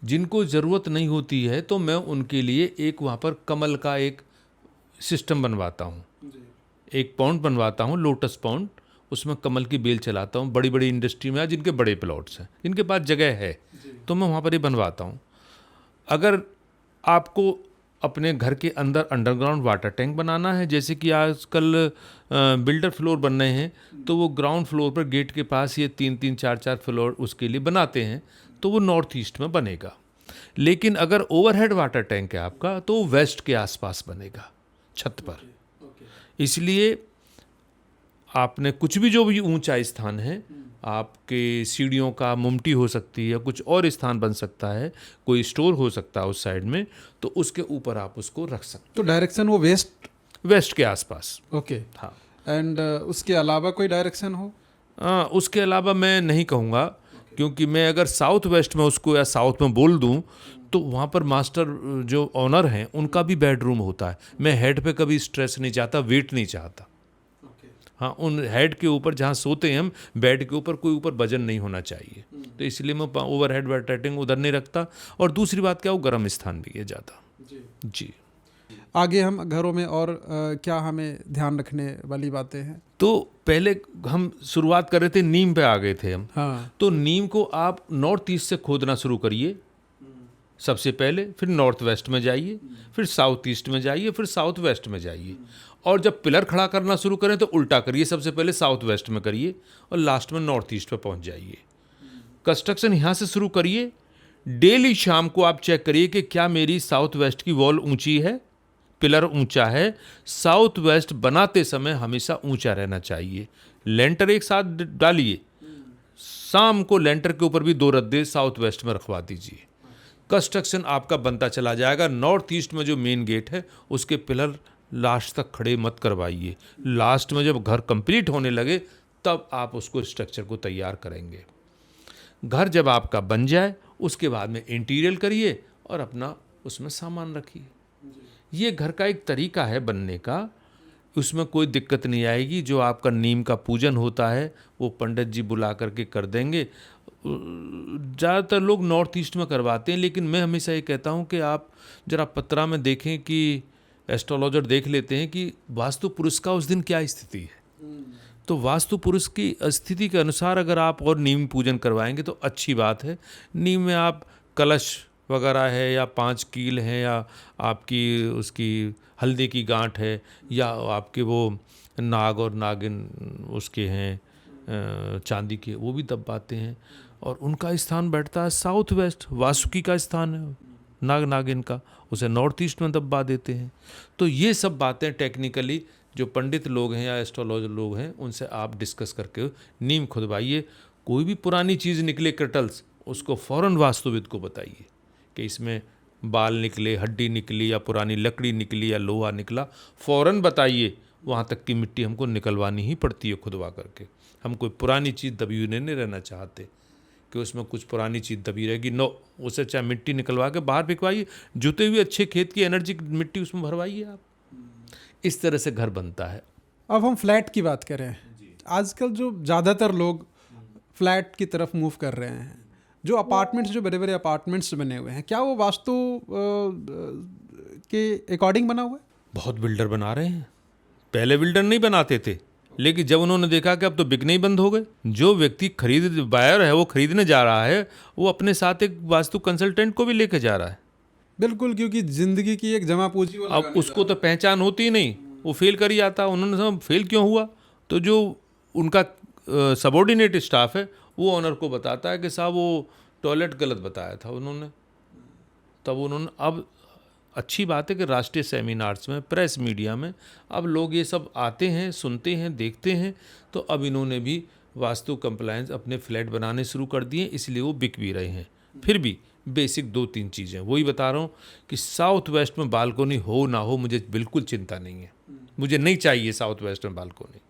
जिनको ज़रूरत नहीं होती है तो मैं उनके लिए एक वहाँ पर कमल का एक सिस्टम बनवाता हूँ, एक पॉन्ड बनवाता हूँ, लोटस पॉन्ड। उसमें कमल की बेल चलाता हूँ। बड़ी बड़ी इंडस्ट्री में जिनके बड़े प्लॉट्स हैं, जिनके पास जगह है, तो मैं वहाँ पर ही बनवाता हूँ। अगर आपको अपने घर के अंदर अंडरग्राउंड वाटर टैंक बनाना है, जैसे कि आजकल बिल्डर फ्लोर बन रहे हैं, तो वो ग्राउंड फ्लोर पर गेट के पास ये 3-3, 4-4 फ्लोर उसके लिए बनाते हैं, तो वो नॉर्थ ईस्ट में बनेगा। लेकिन अगर ओवरहेड वाटर टैंक है आपका तो वो वेस्ट के आसपास बनेगा, छत पर। इसलिए आपने कुछ भी, जो भी ऊंचा स्थान है, आपके सीढ़ियों का मुमटी हो सकती है, कुछ और स्थान बन सकता है, कोई स्टोर हो सकता है उस साइड में, तो उसके ऊपर आप उसको रख सकते तो डायरेक्शन वो वेस्ट के आसपास। ओके। हाँ। एंड उसके अलावा कोई डायरेक्शन हो? उसके अलावा मैं नहीं कहूँगा, क्योंकि मैं अगर साउथ वेस्ट में उसको या साउथ में बोल दूँ तो वहाँ पर मास्टर जो ऑनर हैं उनका भी बेडरूम होता है। मैं हेड पे कभी स्ट्रेस नहीं चाहता, वेट नहीं चाहता। हाँ, उन हेड के ऊपर जहाँ सोते हैं हम, बेड के ऊपर कोई ऊपर वजन नहीं होना चाहिए, तो इसलिए मैं ओवर हेड वेटिंग उधर नहीं रखता। और दूसरी बात क्या, वो गर्म स्थान भी है ज़्यादा। जी। आगे हम घरों में और क्या हमें ध्यान रखने वाली बातें हैं? तो पहले हम शुरुआत कर रहे थे, नीम पे आ गए थे हम। हाँ। तो नीम को आप नॉर्थ ईस्ट से खोदना शुरू करिए सबसे पहले, फिर नॉर्थ वेस्ट में जाइए, फिर साउथ ईस्ट में जाइए, फिर साउथ वेस्ट में जाइए। और जब पिलर खड़ा करना शुरू करें तो उल्टा करिए, सबसे पहले साउथ वेस्ट में करिए और लास्ट में नॉर्थ ईस्ट पे पहुंच जाइए। कंस्ट्रक्शन यहाँ से शुरू करिए, डेली शाम को आप चेक करिए कि क्या मेरी साउथ वेस्ट की वॉल ऊंची है, पिलर ऊंचा है। साउथ वेस्ट बनाते समय हमेशा ऊंचा रहना चाहिए। लेंटर एक साथ डालिए, शाम को लेंटर के ऊपर भी 2 रद्दे साउथ वेस्ट में रखवा दीजिए। कंस्ट्रक्शन आपका बनता चला जाएगा। नॉर्थ ईस्ट में जो मेन गेट है उसके पिलर लास्ट तक खड़े मत करवाइए। लास्ट में जब घर कंप्लीट होने लगे तब आप उसको स्ट्रक्चर को तैयार करेंगे। घर जब आपका बन जाए उसके बाद में इंटीरियर करिए और अपना उसमें सामान रखिए। ये घर का एक तरीका है बनने का, उसमें कोई दिक्कत नहीं आएगी। जो आपका नीम का पूजन होता है वो पंडित जी बुला करके कर देंगे। ज़्यादातर लोग नॉर्थ ईस्ट में करवाते हैं, लेकिन मैं हमेशा ये कहता हूँ कि आप ज़रा पत्रा में देखें कि एस्ट्रोलॉजर देख लेते हैं कि वास्तु पुरुष का उस दिन क्या स्थिति है। तो वास्तु पुरुष की स्थिति के अनुसार अगर आप और नीम पूजन करवाएंगे तो अच्छी बात है। नीम में आप कलश वगैरह है या 5 कील हैं या आपकी उसकी हल्दी की गांठ है या आपके वो नाग और नागिन उसके हैं चांदी के, वो भी दबाते हैं। और उनका स्थान बैठता है साउथ वेस्ट, वासुकी का स्थान है नाग नागिन का, उसे नॉर्थ ईस्ट में दबा देते हैं। तो ये सब बातें टेक्निकली जो पंडित लोग हैं या एस्ट्रोलॉजर लोग हैं उनसे आप डिस्कस करके नीम खुदवाइए। कोई भी पुरानी चीज़ निकले कटल्स, उसको फ़ौरन वास्तुविद को बताइए कि इसमें बाल निकले, हड्डी निकली या पुरानी लकड़ी निकली या लोहा निकला, फ़ौरन बताइए। वहाँ तक की मिट्टी हमको निकलवानी ही पड़ती है खुदवा करके। हम कोई पुरानी चीज़ दबी हुई नहीं रहना चाहते कि उसमें कुछ पुरानी चीज़ दबी रहेगी। नो, उसे चाहे मिट्टी निकलवा के बाहर फेंकवाइए, जुते हुए अच्छे खेत की एनर्जी मिट्टी उसमें भरवाइए आप। इस तरह से घर बनता है। अब हम फ्लैट की बात करें, आजकल जो ज़्यादातर लोग फ्लैट की तरफ मूव कर रहे हैं, जो अपार्टमेंट्स, जो बड़े बड़े अपार्टमेंट्स बने हुए हैं, क्या वो वास्तु के अकॉर्डिंग बना हुआ है? बहुत बिल्डर बना रहे हैं। पहले बिल्डर नहीं बनाते थे, लेकिन जब उन्होंने देखा कि अब तो बिकने ही बंद हो गए, जो व्यक्ति बायर है वो खरीदने जा रहा है, वो अपने साथ एक वास्तु कंसल्टेंट को भी लेके जा रहा है। बिल्कुल, क्योंकि जिंदगी की एक जमा पूंजी वो अब उसको तो पहचान होती ही नहीं, वो फेल कर ही आता। उन्होंने समझा फेल क्यों हुआ, तो जो उनका सबॉर्डिनेट स्टाफ है वो ऑनर को बताता है कि साहब वो टॉयलेट गलत बताया था उन्होंने। तब उन्होंने, अब अच्छी बात है कि राष्ट्रीय सेमिनार्स में, प्रेस मीडिया में अब लोग ये सब आते हैं, सुनते हैं, देखते हैं। तो अब इन्होंने भी वास्तु कंप्लायंस अपने फ्लैट बनाने शुरू कर दिए, इसलिए वो बिक भी रहे हैं। फिर भी बेसिक 2-3 चीज़ें वही बता रहा हूँ कि साउथ वेस्ट में बालकोनी हो ना हो मुझे बिल्कुल चिंता नहीं है। मुझे नहीं चाहिए साउथ वेस्ट में बालकोनी,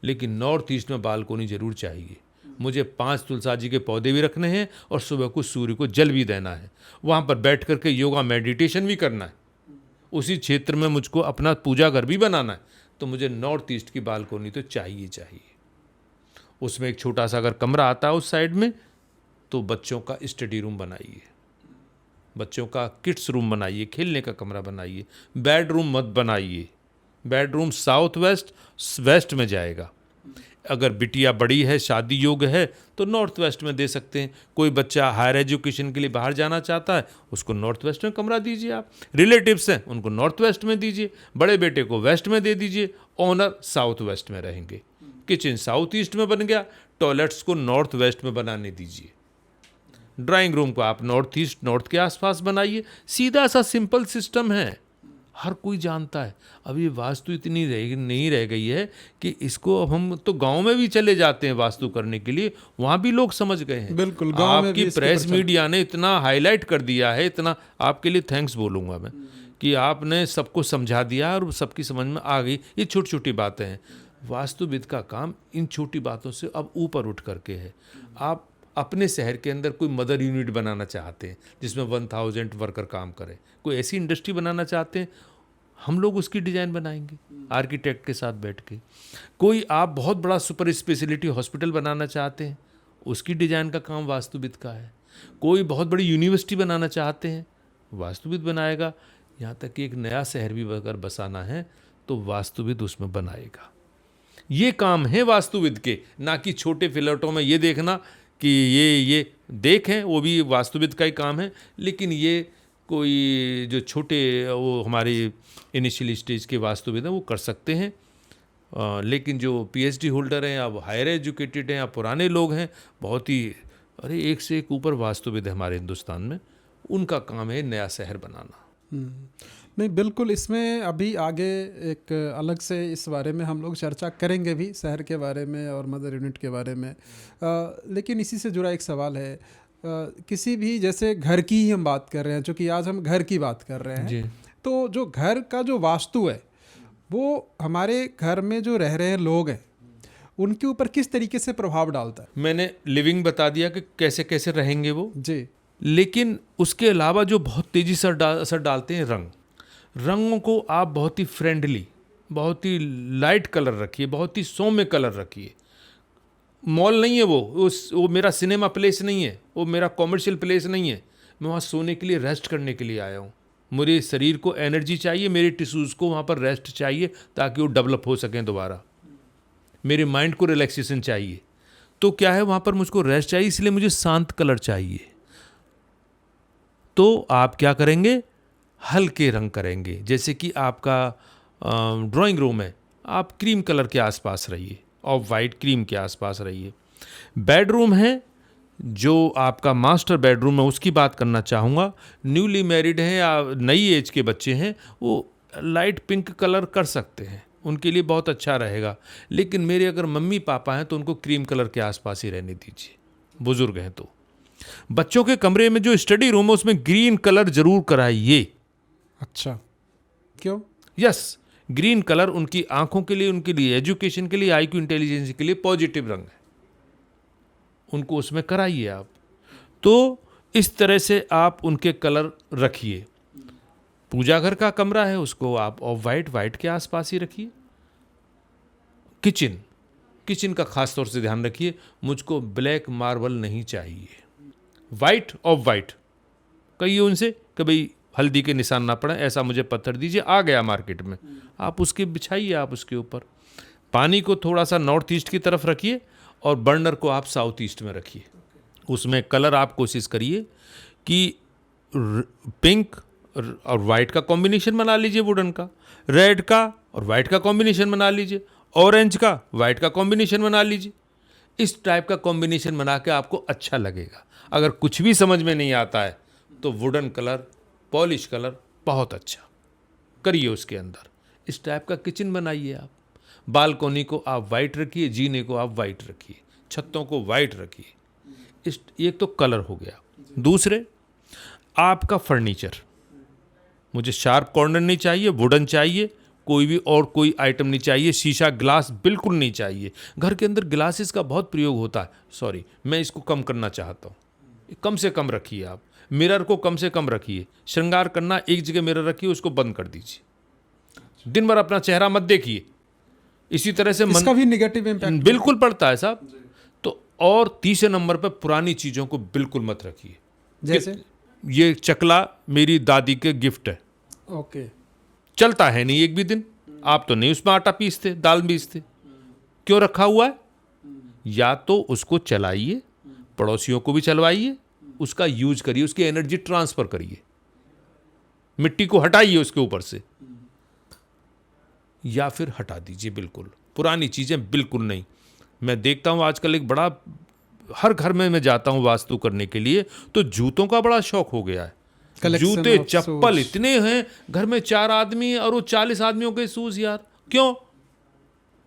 लेकिन नॉर्थ ईस्ट में बालकोनी ज़रूर चाहिए। मुझे 5 तुलसा जी के पौधे भी रखने हैं और सुबह को सूर्य को जल भी देना है। वहाँ पर बैठ करके योगा मेडिटेशन भी करना है। उसी क्षेत्र में मुझको अपना पूजा घर भी बनाना है। तो मुझे नॉर्थ ईस्ट की बालकोनी तो चाहिए। उसमें एक छोटा सा अगर कमरा आता है उस साइड में, तो बच्चों का स्टडी रूम बनाइए, बच्चों का किड्स रूम बनाइए, खेलने का कमरा बनाइए। बेडरूम मत बनाइए। बेडरूम साउथ वेस्ट में जाएगा। अगर बिटिया बड़ी है, शादी योग्य है, तो नॉर्थ वेस्ट में दे सकते हैं। कोई बच्चा हायर एजुकेशन के लिए बाहर जाना चाहता है, उसको नॉर्थ वेस्ट में कमरा दीजिए आप। रिलेटिव्स हैं उनको नॉर्थ वेस्ट में दीजिए, बड़े बेटे को वेस्ट में दे दीजिए, ओनर साउथ वेस्ट में रहेंगे। किचन साउथ ईस्ट में बन गया, टॉयलेट्स को नॉर्थ वेस्ट में बनाने दीजिए। ड्राइंग रूम को आप नॉर्थ के आसपास बनाइए। सीधा सा सिंपल सिस्टम है, हर कोई जानता है। अब ये वास्तु इतनी नहीं रह गई है कि इसको अब हम तो गांव में भी चले जाते हैं वास्तु करने के लिए, वहाँ भी लोग समझ गए हैं। बिल्कुल, गांव में आपकी भी प्रेस मीडिया ने इतना हाईलाइट कर दिया है, इतना आपके लिए थैंक्स बोलूँगा मैं कि आपने सबको समझा दिया और सबकी समझ में आ गई। ये छोटी छोटी बातें हैं। वास्तुविद का काम इन छोटी बातों से अब ऊपर उठ करके है। आप अपने शहर के अंदर कोई मदर यूनिट बनाना चाहते हैं जिसमें 1000 वर्कर काम करें, कोई ऐसी इंडस्ट्री बनाना चाहते हैं, हम लोग उसकी डिज़ाइन बनाएंगे आर्किटेक्ट के साथ बैठ के। कोई आप बहुत बड़ा सुपर स्पेशलिटी हॉस्पिटल बनाना चाहते हैं, उसकी डिज़ाइन का काम वास्तुविद का है। कोई बहुत बड़ी यूनिवर्सिटी बनाना चाहते हैं, वास्तुविद बनाएगा। यहाँ तक कि एक नया शहर भी अगर बसाना है तो वास्तुविद उसमें बनाएगा। ये काम है वास्तुविद के, ना कि छोटे फ्लैटों में ये देखना कि ये देखें, वो भी वास्तुविद का ही काम है। लेकिन ये कोई जो छोटे वो हमारे इनिशियल स्टेज के वास्तुविद हैं वो कर सकते हैं, लेकिन जो PhD होल्डर हैं या वो हायर एजुकेटेड हैं या पुराने लोग हैं, बहुत ही अरे एक से एक ऊपर वास्तुविद है हमारे हिंदुस्तान में, उनका काम है नया शहर बनाना। नहीं, बिल्कुल, इसमें अभी आगे एक अलग से इस बारे में हम लोग चर्चा करेंगे भी, शहर के बारे में और मदर यूनिट के बारे में। लेकिन इसी से जुड़ा एक सवाल है, किसी भी जैसे घर की ही हम बात कर रहे हैं, चूँकि आज हम घर की बात कर रहे हैं जी। तो जो घर का जो वास्तु है वो हमारे घर में जो रह रहे हैं लोग हैं उनके ऊपर किस तरीके से प्रभाव डालता है। मैंने लिविंग बता दिया कि कैसे कैसे रहेंगे वो, जी। लेकिन उसके अलावा जो बहुत तेज़ी से असर डालते हैं रंगों को आप बहुत ही फ्रेंडली, बहुत ही लाइट कलर रखिए, बहुत ही सौम्य कलर रखिए। मॉल नहीं है वो मेरा सिनेमा प्लेस नहीं है, वो मेरा कॉमर्शियल प्लेस नहीं है। मैं वहाँ सोने के लिए, रेस्ट करने के लिए आया हूँ। मेरे शरीर को एनर्जी चाहिए, मेरे टिश्यूज़ को वहाँ पर रेस्ट चाहिए ताकि वो डेवलप हो सकें दोबारा। मेरे माइंड को रिलैक्सेशन चाहिए, तो क्या है वहाँ पर मुझको रेस्ट चाहिए, इसलिए मुझे शांत कलर चाहिए। तो आप क्या करेंगे, हल्के रंग करेंगे। जैसे कि आपका ड्राइंग रूम है, आप क्रीम कलर के आसपास रहिए, ऑफ वाइट क्रीम के आसपास रहिए। बेडरूम है, जो आपका मास्टर बेडरूम है उसकी बात करना चाहूँगा। न्यूली मैरिड हैं या नई एज के बच्चे हैं, वो लाइट पिंक कलर कर सकते हैं, उनके लिए बहुत अच्छा रहेगा। लेकिन मेरे अगर मम्मी पापा हैं तो उनको क्रीम कलर के आसपास ही रहने दीजिए, बुजुर्ग हैं तो। बच्चों के कमरे में जो स्टडी रूम है उसमें ग्रीन कलर जरूर कराइए। अच्छा, क्यों? यस, ग्रीन कलर उनकी आंखों के लिए, उनके लिए एजुकेशन के लिए, आईक्यू इंटेलिजेंस के लिए पॉजिटिव रंग है, उनको उसमें कराइए आप। तो इस तरह से आप उनके कलर रखिए। पूजा घर का कमरा है, उसको आप ऑफ वाइट के आसपास ही रखिए। किचन का खास तौर से ध्यान रखिए, मुझको ब्लैक मार्बल नहीं चाहिए, वाइट ऑफ वाइट। कहिए उनसे कि भाई हल्दी के निशान ना पड़े, ऐसा मुझे पत्थर दीजिए, आ गया मार्केट में, आप उसके बिछाइए। आप उसके ऊपर पानी को थोड़ा सा नॉर्थ ईस्ट की तरफ रखिए और बर्नर को आप साउथ ईस्ट में रखिए। उसमें कलर आप कोशिश करिए कि पिंक और वाइट का कॉम्बिनेशन बना लीजिए, वुडन का, रेड का और वाइट का कॉम्बिनेशन बना लीजिए, ऑरेंज का वाइट का कॉम्बिनेशन बना लीजिए। इस टाइप का कॉम्बिनेशन बना के आपको अच्छा लगेगा। अगर कुछ भी समझ में नहीं आता है तो वुडन कलर, पॉलिश कलर बहुत अच्छा करिए उसके अंदर। इस टाइप का किचन बनाइए आप। बालकोनी को आप वाइट रखिए, जीने को आप वाइट रखिए, छतों को वाइट रखिए। एक तो कलर हो गया। दूसरे, आपका फर्नीचर, मुझे शार्प कॉर्नर नहीं चाहिए, वुडन चाहिए, कोई भी और कोई आइटम नहीं चाहिए, शीशा ग्लास बिल्कुल नहीं चाहिए। घर के अंदर ग्लासेस का बहुत प्रयोग होता है, सॉरी मैं इसको कम करना चाहता हूँ, कम से कम रखिए आप। मिरर को कम से कम रखिए। श्रृंगार करना, एक जगह मिरर रखिए, उसको बंद कर दीजिए। दिन भर अपना चेहरा मत देखिए। इसी तरह से इसका भी नेगेटिव इम्पैक्ट बिल्कुल पड़ता है साहब। तो और तीसरे नंबर पर पुरानी चीज़ों को बिल्कुल मत रखिए। जैसे ये चकला मेरी दादी के गिफ्ट है, ओके, चलता है नहीं एक भी दिन। आप तो नहीं उसमें आटा पीसते, दाल पीसते, क्यों रखा हुआ है? या तो उसको चलाइए, पड़ोसियों को भी चलवाइए, उसका यूज करिए, उसकी एनर्जी ट्रांसफर करिए, मिट्टी को हटाइए उसके ऊपर से, या फिर हटा दीजिए बिल्कुल। पुरानी चीज़ें बिल्कुल नहीं। मैं देखता हूँ आजकल एक बड़ा, हर घर में मैं जाता हूँ वास्तु करने के लिए, तो जूतों का बड़ा शौक हो गया है। जूते चप्पल इतने हैं घर में, 4 आदमी हैं और वो 40 आदमियों के शूज यार, क्यों?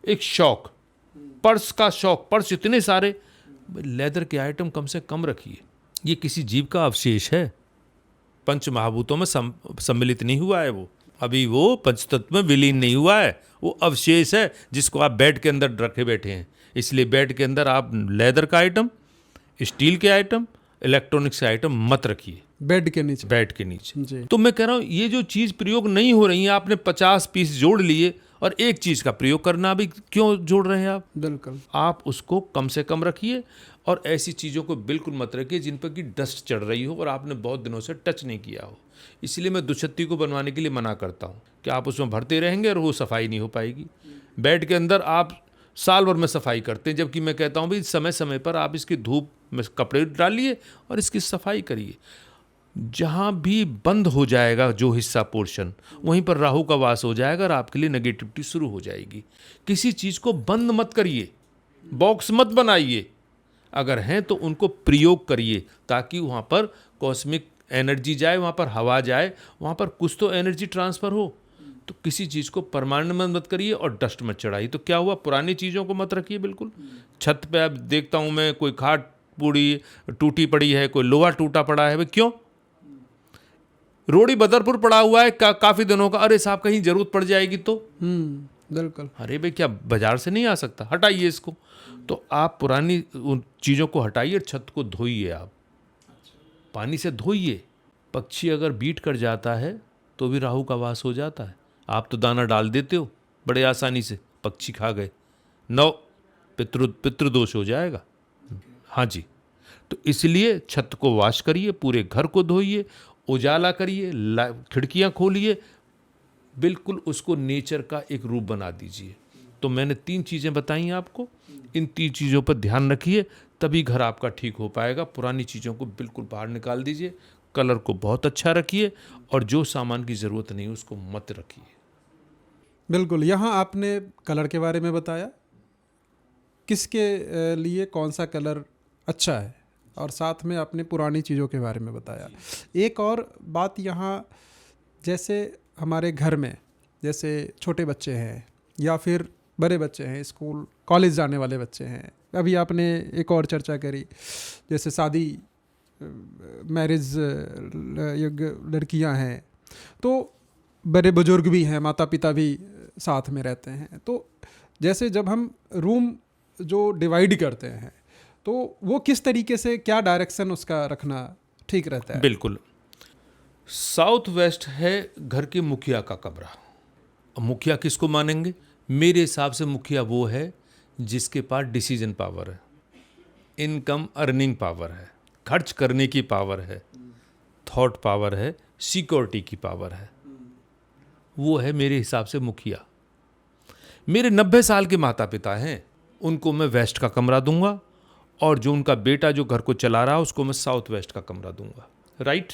एक शौक, पर्स का शौक, पर्स इतने सारे। लेदर के आइटम कम से कम रखिए। ये किसी जीव का अवशेष है, पंच महाभूतों में सम्मिलित नहीं हुआ है वो, अभी वो पंचतत्व में विलीन नहीं हुआ है, वो अवशेष है जिसको आप बेड के अंदर रखे बैठे हैं। इसलिए बेड के अंदर आप लेदर का आइटम, स्टील के आइटम, इलेक्ट्रॉनिक्स के आइटम मत रखिए बेड के नीचे, बेड के नीचे जी। तो मैं कह रहा हूँ ये जो चीज़ प्रयोग नहीं हो रही है, आपने 50 पीस जोड़ लिए और एक चीज़ का प्रयोग करना भी क्यों जोड़ रहे हैं आप? बिल्कुल, आप उसको कम से कम रखिए और ऐसी चीज़ों को बिल्कुल मत रखिए जिन पर कि डस्ट चढ़ रही हो और आपने बहुत दिनों से टच नहीं किया हो। इसलिए मैं दुछत्ती को बनवाने के लिए मना करता हूँ कि आप उसमें भरते रहेंगे और वो सफाई नहीं हो पाएगी। बेड के अंदर आप साल भर में सफाई करते हैं, जबकि मैं कहता हूँ भाई समय समय पर आप इसकी धूप में कपड़े डालिए और इसकी सफाई करिए। जहाँ भी बंद हो जाएगा जो हिस्सा पोर्शन, वहीं पर राहु का वास हो जाएगा और आपके लिए नेगेटिविटी शुरू हो जाएगी। किसी चीज़ को बंद मत करिए, बॉक्स मत बनाइए। अगर हैं तो उनको प्रयोग करिए ताकि वहाँ पर कॉस्मिक एनर्जी जाए, वहाँ पर हवा जाए, वहाँ पर कुछ तो एनर्जी ट्रांसफ़र हो। तो किसी चीज़ को परमानेंट मत करिए और डस्ट मत चढ़ाइए। तो क्या हुआ, पुरानी चीज़ों को मत रखिए बिल्कुल। छत पे अब देखता हूँ मैं, कोई खाट पूरी टूटी पड़ी है, कोई लोहा टूटा पड़ा है, भाई क्यों? रोड़ी बदरपुर पड़ा हुआ है काफ़ी दिनों का, अरे साहब कहीं ज़रूरत पड़ जाएगी तो। बिल्कुल। अरे भाई क्या बाजार से नहीं आ सकता, हटाइए इसको। तो आप पुरानी उन चीज़ों को हटाइए, छत को धोइए, आप पानी से धोइए। पक्षी अगर बीट कर जाता है तो भी राहु का वास हो जाता है। आप तो दाना डाल देते हो बड़े आसानी से, पक्षी खा गए, नौ पितृदोष हो जाएगा। हाँ जी, तो इसलिए छत को वाश करिए, पूरे घर को धोइए, उजाला करिए, खिड़कियाँ खोलिए, बिल्कुल उसको नेचर का एक रूप बना दीजिए। तो मैंने 3 चीज़ें बताई आपको, इन 3 चीज़ों पर ध्यान रखिए, तभी घर आपका ठीक हो पाएगा। पुरानी चीज़ों को बिल्कुल बाहर निकाल दीजिए, कलर को बहुत अच्छा रखिए और जो सामान की ज़रूरत नहीं उसको मत रखिए। बिल्कुल, यहाँ आपने कलर के बारे में बताया, किसके लिए कौन सा कलर अच्छा है, और साथ में आपने पुरानी चीज़ों के बारे में बताया। एक और बात यहाँ, जैसे हमारे घर में जैसे छोटे बच्चे हैं या फिर बड़े बच्चे हैं, स्कूल कॉलेज जाने वाले बच्चे हैं, अभी आपने एक और चर्चा करी जैसे शादी मैरिज लड़कियां हैं, तो बड़े बुजुर्ग भी हैं, माता पिता भी साथ में रहते हैं। तो जैसे जब हम रूम जो डिवाइड करते हैं तो वो किस तरीके से, क्या डायरेक्शन उसका रखना ठीक रहता है? बिल्कुल, साउथ वेस्ट है घर के मुखिया का कमरा। मुखिया किसको मानेंगे? मेरे हिसाब से मुखिया वो है जिसके पास डिसीजन पावर है, इनकम अर्निंग पावर है, खर्च करने की पावर है, थॉट पावर है, सिक्योरिटी की पावर है, वो है मेरे हिसाब से मुखिया। मेरे 90 साल के माता पिता हैं, उनको मैं वेस्ट का कमरा दूंगा, और जो उनका बेटा जो घर को चला रहा है उसको मैं साउथ वेस्ट का कमरा दूंगा, राइट।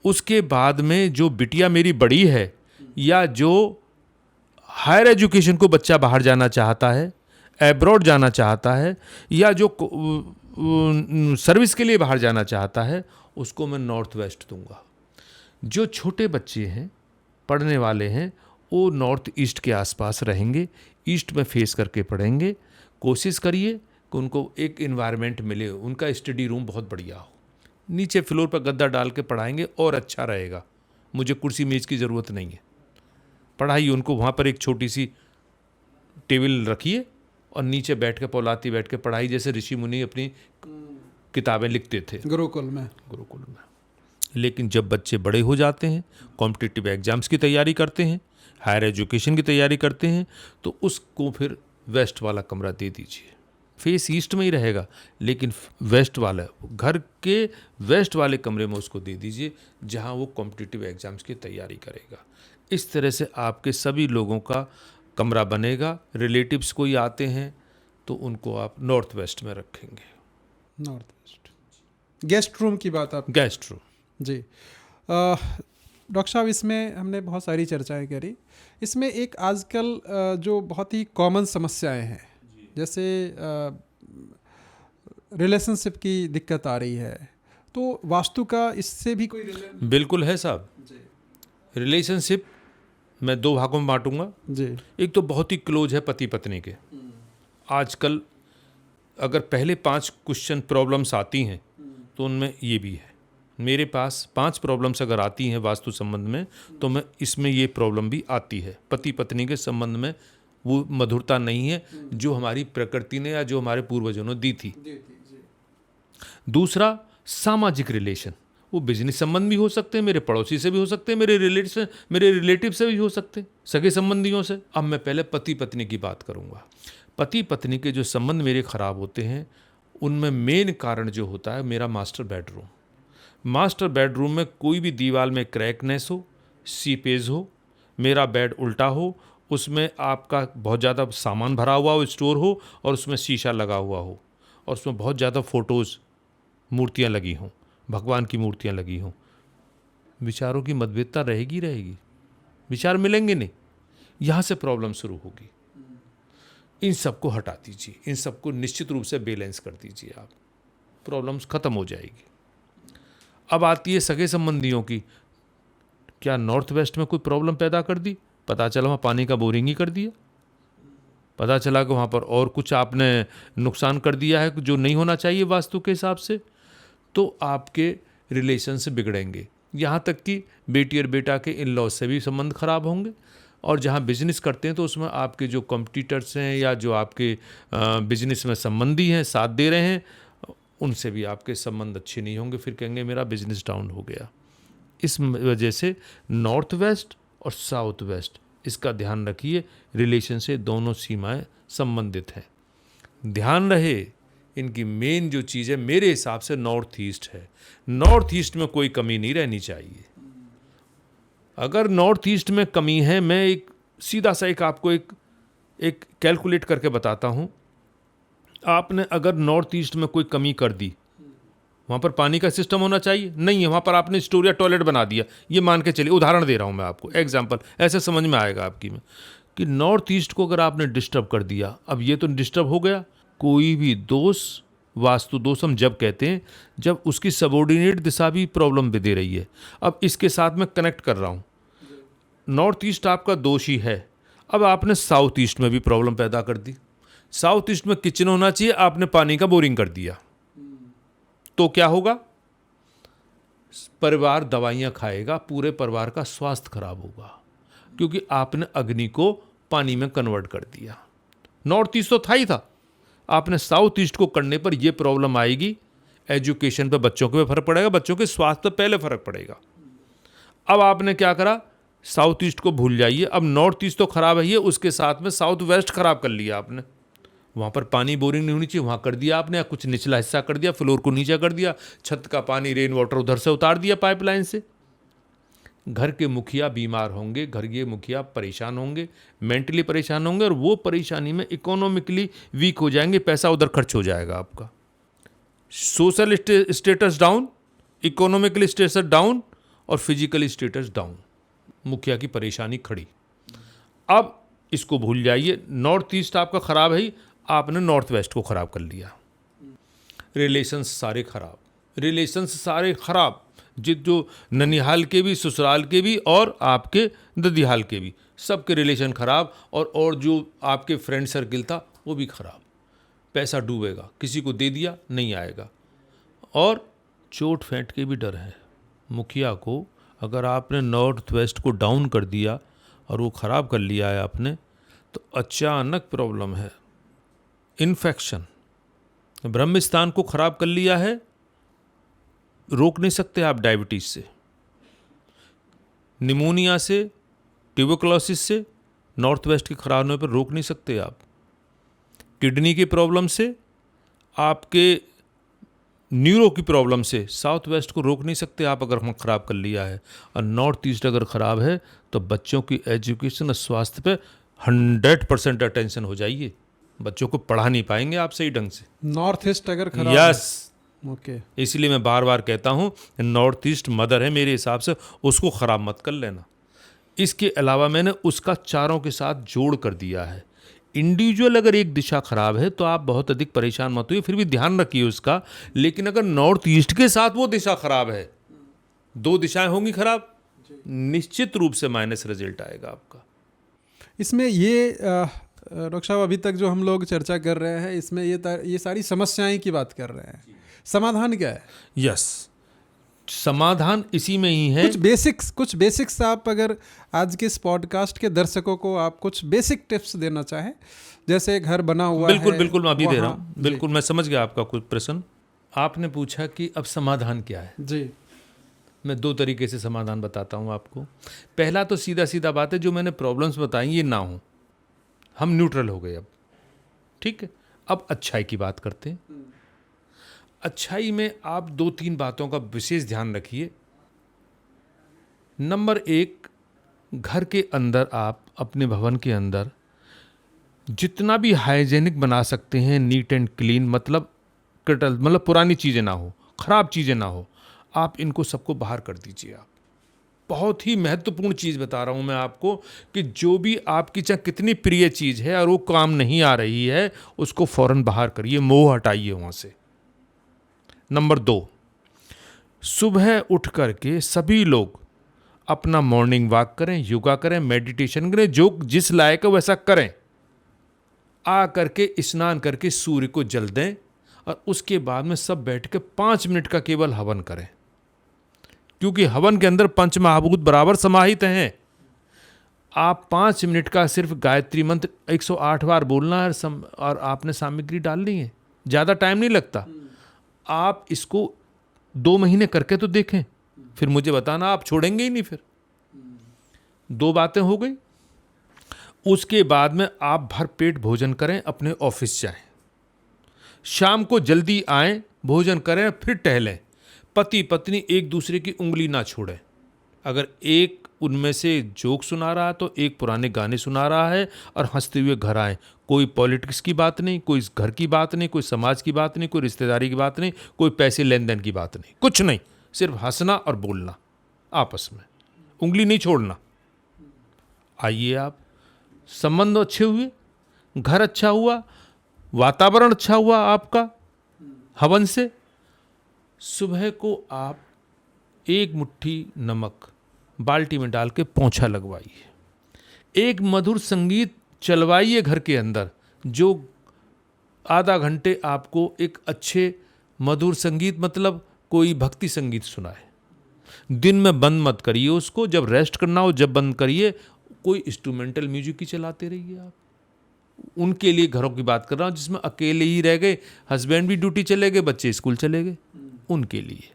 उसके बाद में जो बिटिया मेरी बड़ी है, या जो हायर एजुकेशन को बच्चा बाहर जाना चाहता है, एब्रॉड जाना चाहता है, या जो सर्विस के लिए बाहर जाना चाहता है, उसको मैं नॉर्थ वेस्ट दूंगा। जो छोटे बच्चे हैं, पढ़ने वाले हैं, वो नॉर्थ ईस्ट के आसपास रहेंगे, ईस्ट में फेस करके पढ़ेंगे। कोशिश करिए कि उनको एक इन्वायरमेंट मिले, उनका स्टडी रूम बहुत बढ़िया हो, नीचे फ्लोर पर गद्दा डाल के पढ़ाएंगे और अच्छा रहेगा। मुझे कुर्सी मेज़ की ज़रूरत नहीं है, पढ़ाइए उनको वहाँ पर, एक छोटी सी टेबल रखिए और नीचे बैठ के पौलाती बैठ के पढ़ाई, जैसे ऋषि मुनि अपनी किताबें लिखते थे गुरुकुल में। लेकिन जब बच्चे बड़े हो जाते हैं, कॉम्पिटिटिव एग्जाम्स की तैयारी करते हैं, हायर एजुकेशन की तैयारी करते हैं, तो उसको फिर वेस्ट वाला कमरा दे दीजिए। फेस ईस्ट में ही रहेगा, लेकिन वेस्ट वाला, घर के वेस्ट वाले कमरे में उसको दे दीजिए, जहां वो कॉम्पिटिटिव एग्जाम्स की तैयारी करेगा। इस तरह से आपके सभी लोगों का कमरा बनेगा। रिलेटिव्स कोई आते हैं तो उनको आप नॉर्थ वेस्ट में रखेंगे। North west. गेस्ट रूम की बात आप, गेस्ट रूम जी। डॉक्टर साहब, इसमें हमने बहुत सारी चर्चाएं करी, इसमें एक आजकल जो बहुत ही कॉमन समस्याएं हैं, जैसे रिलेशनशिप की दिक्कत आ रही है, तो वास्तु का इससे भी कोई बिल्कुल है साहब। रिलेशनशिप मैं 2 भागों में बांटूंगा जी। एक तो बहुत ही क्लोज है पति पत्नी के। आजकल अगर पहले 5 क्वेश्चन प्रॉब्लम्स आती हैं तो उनमें ये भी है। मेरे पास 5 प्रॉब्लम्स अगर आती हैं वास्तु संबंध में, तो मैं इसमें ये प्रॉब्लम भी आती है। पति पत्नी के संबंध में वो मधुरता नहीं है जो हमारी प्रकृति ने या जो हमारे पूर्वजों ने दी थी। दूसरा, सामाजिक रिलेशन, वो बिजनेस संबंध भी हो सकते हैं, मेरे पड़ोसी से भी हो सकते हैं, मेरे रिलेटिव से भी हो सकते हैं, सगे संबंधियों से। अब मैं पहले पति पत्नी की बात करूंगा। पति पत्नी के जो संबंध मेरे खराब होते हैं, उनमें मेन कारण जो होता है मेरा मास्टर बेडरूम। मास्टर बेडरूम में कोई भी दीवार में क्रैकनेस हो, सीपेज हो, मेरा बेड उल्टा हो, उसमें आपका बहुत ज़्यादा सामान भरा हुआ हो, स्टोर हो, और उसमें शीशा लगा हुआ हो, और उसमें बहुत ज़्यादा फ़ोटोज़, मूर्तियाँ लगी हों, भगवान की मूर्तियाँ लगी हों, विचारों की मतभेदता रहेगी, विचार मिलेंगे नहीं, यहाँ से प्रॉब्लम शुरू होगी। इन सबको हटा दीजिए, इन सबको निश्चित रूप से बैलेंस कर दीजिए, आप प्रॉब्लम्स ख़त्म हो जाएगी। अब आती है सगे संबंधियों की। क्या नॉर्थ वेस्ट में कोई प्रॉब्लम पैदा कर दी? पता चला वहाँ पानी का बोरिंग ही कर दिया, पता चला कि वहाँ पर और कुछ आपने नुकसान कर दिया है जो नहीं होना चाहिए वास्तु के हिसाब से, तो आपके रिलेशन से बिगड़ेंगे। यहाँ तक कि बेटी और बेटा के इन लॉज से भी संबंध खराब होंगे। और जहाँ बिजनेस करते हैं तो उसमें आपके जो कॉम्पिटिटर्स हैं या जो आपके बिजनेस में संबंधी हैं, साथ दे रहे हैं, उनसे भी आपके संबंध अच्छे नहीं होंगे। फिर कहेंगे मेरा बिजनेस डाउन हो गया। इस वजह से नॉर्थ वेस्ट और साउथ वेस्ट, इसका ध्यान रखिए, रिलेशन से दोनों सीमाएं संबंधित हैं। ध्यान रहे इनकी मेन जो चीज़ है मेरे हिसाब से नॉर्थ ईस्ट है। नॉर्थ ईस्ट में कोई कमी नहीं रहनी चाहिए। अगर नॉर्थ ईस्ट में कमी है, मैं एक सीधा सा आपको एक कैलकुलेट करके बताता हूँ। आपने अगर नॉर्थ ईस्ट में कोई कमी कर दी, वहाँ पर पानी का सिस्टम होना चाहिए, नहीं है, वहाँ पर आपने स्टोर या टॉयलेट बना दिया, ये मान के चलिए, उदाहरण दे रहा हूँ मैं आपको, एग्जाम्पल, ऐसे समझ में आएगा आपकी में कि नॉर्थ ईस्ट को अगर आपने डिस्टर्ब कर दिया, अब ये तो डिस्टर्ब हो गया। कोई भी दोष, वास्तु दोष हम जब कहते हैं जब उसकी सबऑर्डिनेट दिशा भी प्रॉब्लम भी दे रही है। अब इसके साथ मैं कनेक्ट कर रहा हूँ, नॉर्थ ईस्ट आपका दोष ही है, अब आपने साउथ ईस्ट में भी प्रॉब्लम पैदा कर दी। साउथ ईस्ट में किचन होना चाहिए, आपने पानी का बोरिंग कर दिया, तो क्या होगा? परिवार दवाइयाँ खाएगा, पूरे परिवार का स्वास्थ्य खराब होगा, क्योंकि आपने अग्नि को पानी में कन्वर्ट कर दिया। नॉर्थ ईस्ट तो था ही था, आपने साउथ ईस्ट को करने पर यह प्रॉब्लम आएगी। एजुकेशन पे बच्चों के फर्क पड़ेगा, बच्चों के स्वास्थ्य पे पहले फर्क पड़ेगा। अब आपने क्या करा? साउथ ईस्ट को भूल जाइए, अब नॉर्थ ईस्ट तो खराब है, उसके साथ में साउथ वेस्ट खराब कर लिया आपने। वहाँ पर पानी बोरिंग नहीं होनी चाहिए, वहाँ कर दिया आपने, कुछ निचला हिस्सा कर दिया, फ्लोर को नीचे कर दिया, छत का पानी रेन वाटर उधर से उतार दिया पाइपलाइन से। घर के मुखिया बीमार होंगे, घर के मुखिया परेशान होंगे, मेंटली परेशान होंगे, और वो परेशानी में इकोनॉमिकली वीक हो जाएंगे, पैसा उधर खर्च हो जाएगा आपका। Social status down, economically status down और फिजिकली स्टेटस डाउन, मुखिया की परेशानी खड़ी। अब इसको भूल जाइए, नॉर्थ ईस्ट आपका खराब है, आपने नॉर्थ वेस्ट को खराब कर लिया। रिलेशंस सारे खराब, रिलेशंस सारे खराब, जो ननिहाल के भी, ससुराल के भी और आपके ददिहाल के भी, सबके रिलेशन खराब, और जो आपके फ्रेंड सर्किल था वो भी खराब। पैसा डूबेगा, किसी को दे दिया नहीं आएगा, और चोट फेंट के भी डर है। मुखिया को अगर आपने नॉर्थ वेस्ट को डाउन कर दिया और वो ख़राब कर लिया है आपने, तो अचानक प्रॉब्लम है। इन्फेक्शन, ब्रह्म स्थान को ख़राब कर लिया है, रोक नहीं सकते आप डायबिटीज़ से, निमोनिया से, ट्यूबरकुलोसिस से, नॉर्थ वेस्ट के खराब होने पर रोक नहीं सकते आप। किडनी की प्रॉब्लम से, आपके न्यूरो की प्रॉब्लम से साउथ वेस्ट को रोक नहीं सकते आप अगर हम ख़राब कर लिया है। और नॉर्थ ईस्ट अगर ख़राब है तो बच्चों की एजुकेशन और स्वास्थ्य पे 100% अटेंशन हो जाइए, बच्चों को पढ़ा नहीं पाएंगे आप सही ढंग से। नॉर्थ ईस्ट अगर खराब यस, ओके, इसलिए मैं बार बार कहता हूँ नॉर्थ ईस्ट मदर है मेरे हिसाब से, उसको ख़राब मत कर लेना। इसके अलावा मैंने उसका चारों के साथ जोड़ कर दिया है। इंडिविजुअल अगर एक दिशा खराब है तो आप बहुत अधिक परेशान मत होइए, फिर भी ध्यान रखिए उसका। लेकिन अगर नॉर्थ ईस्ट के साथ वो दिशा खराब है, दो दिशाएं होंगी खराब, निश्चित रूप से माइनस रिजल्ट आएगा आपका। इसमें ये डॉक्टर साहब अभी तक जो हम लोग चर्चा कर रहे हैं, इसमें ये सारी समस्याएं की बात कर रहे हैं, समाधान क्या है? यस, समाधान इसी में ही है। कुछ बेसिक्स आप अगर आज के इस पॉडकास्ट के दर्शकों को आप कुछ बेसिक टिप्स देना चाहें, जैसे घर बना हुआ है। बिल्कुल मैं अभी दे रहा हूँ, बिल्कुल मैं समझ गया आपका कुछ प्रश्न। आपने पूछा कि अब समाधान क्या है जी, मैं दो तरीके से समाधान बताता हूँ आपको। पहला तो सीधा बात है, जो मैंने प्रॉब्लम्स बताई ये ना हो, हम न्यूट्रल हो गए अब, ठीक है। अब अच्छाई की बात करते हैं। अच्छाई में आप 2-3 बातों का विशेष ध्यान रखिए। नंबर 1, घर के अंदर आप अपने भवन के अंदर जितना भी हाइजेनिक बना सकते हैं, नीट एंड क्लीन, मतलब पुरानी चीज़ें ना हो, ख़राब चीज़ें ना हो, आप इनको सबको बाहर कर दीजिए। आप बहुत ही महत्वपूर्ण चीज़ बता रहा हूँ मैं आपको कि जो भी आपकी चाहे कितनी प्रिय चीज़ है और वो काम नहीं आ रही है, उसको फौरन बाहर करिए, मोह हटाइए वहाँ से। नंबर 2, सुबह उठ करके सभी लोग अपना मॉर्निंग वॉक करें, योगा करें, मेडिटेशन करें, जो जिस लायक है वैसा करें। आ करके स्नान करके सूर्य को जल दें और उसके बाद में सब बैठ के 5 मिनट का केवल हवन करें, क्योंकि हवन के अंदर पंच महाभूत बराबर समाहित हैं। आप 5 मिनट का सिर्फ गायत्री मंत्र 108 बार बोलना है और आपने सामग्री डालनी है, ज़्यादा टाइम नहीं लगता। आप इसको 2 महीने करके तो देखें, फिर मुझे बताना, आप छोड़ेंगे ही नहीं। फिर 2 बातें हो गई। उसके बाद में आप भर पेट भोजन करें, अपने ऑफिस जाएं, शाम को जल्दी आएं, भोजन करें, फिर टहलें। पति पत्नी एक दूसरे की उंगली ना छोड़ें। अगर एक उनमें से जोक सुना रहा है तो एक पुराने गाने सुना रहा है और हंसते हुए घर आएं। कोई पॉलिटिक्स की बात नहीं, कोई घर की बात नहीं, कोई समाज की बात नहीं, कोई रिश्तेदारी की बात नहीं, कोई पैसे लेन देन की बात नहीं, कुछ नहीं, सिर्फ हंसना और बोलना आपस में, उंगली नहीं छोड़ना। आइए, आप संबंध अच्छे हुए, घर अच्छा हुआ, वातावरण अच्छा हुआ आपका हवन से। सुबह को आप 1 मुट्ठी नमक बाल्टी में डाल के पोंछा लगवाइए। एक मधुर संगीत चलवाइए घर के अंदर, जो आधा घंटे आपको एक अच्छे मधुर संगीत, मतलब कोई भक्ति संगीत सुनाए। दिन में बंद मत करिए उसको, जब रेस्ट करना हो जब बंद करिए। कोई इंस्ट्रूमेंटल म्यूजिक ही चलाते रहिए आप। उनके लिए घरों की बात कर रहा हूँ जिसमें अकेले ही रह गए, हस्बैंड भी ड्यूटी चले गए, बच्चे स्कूल चले गए, उनके लिए।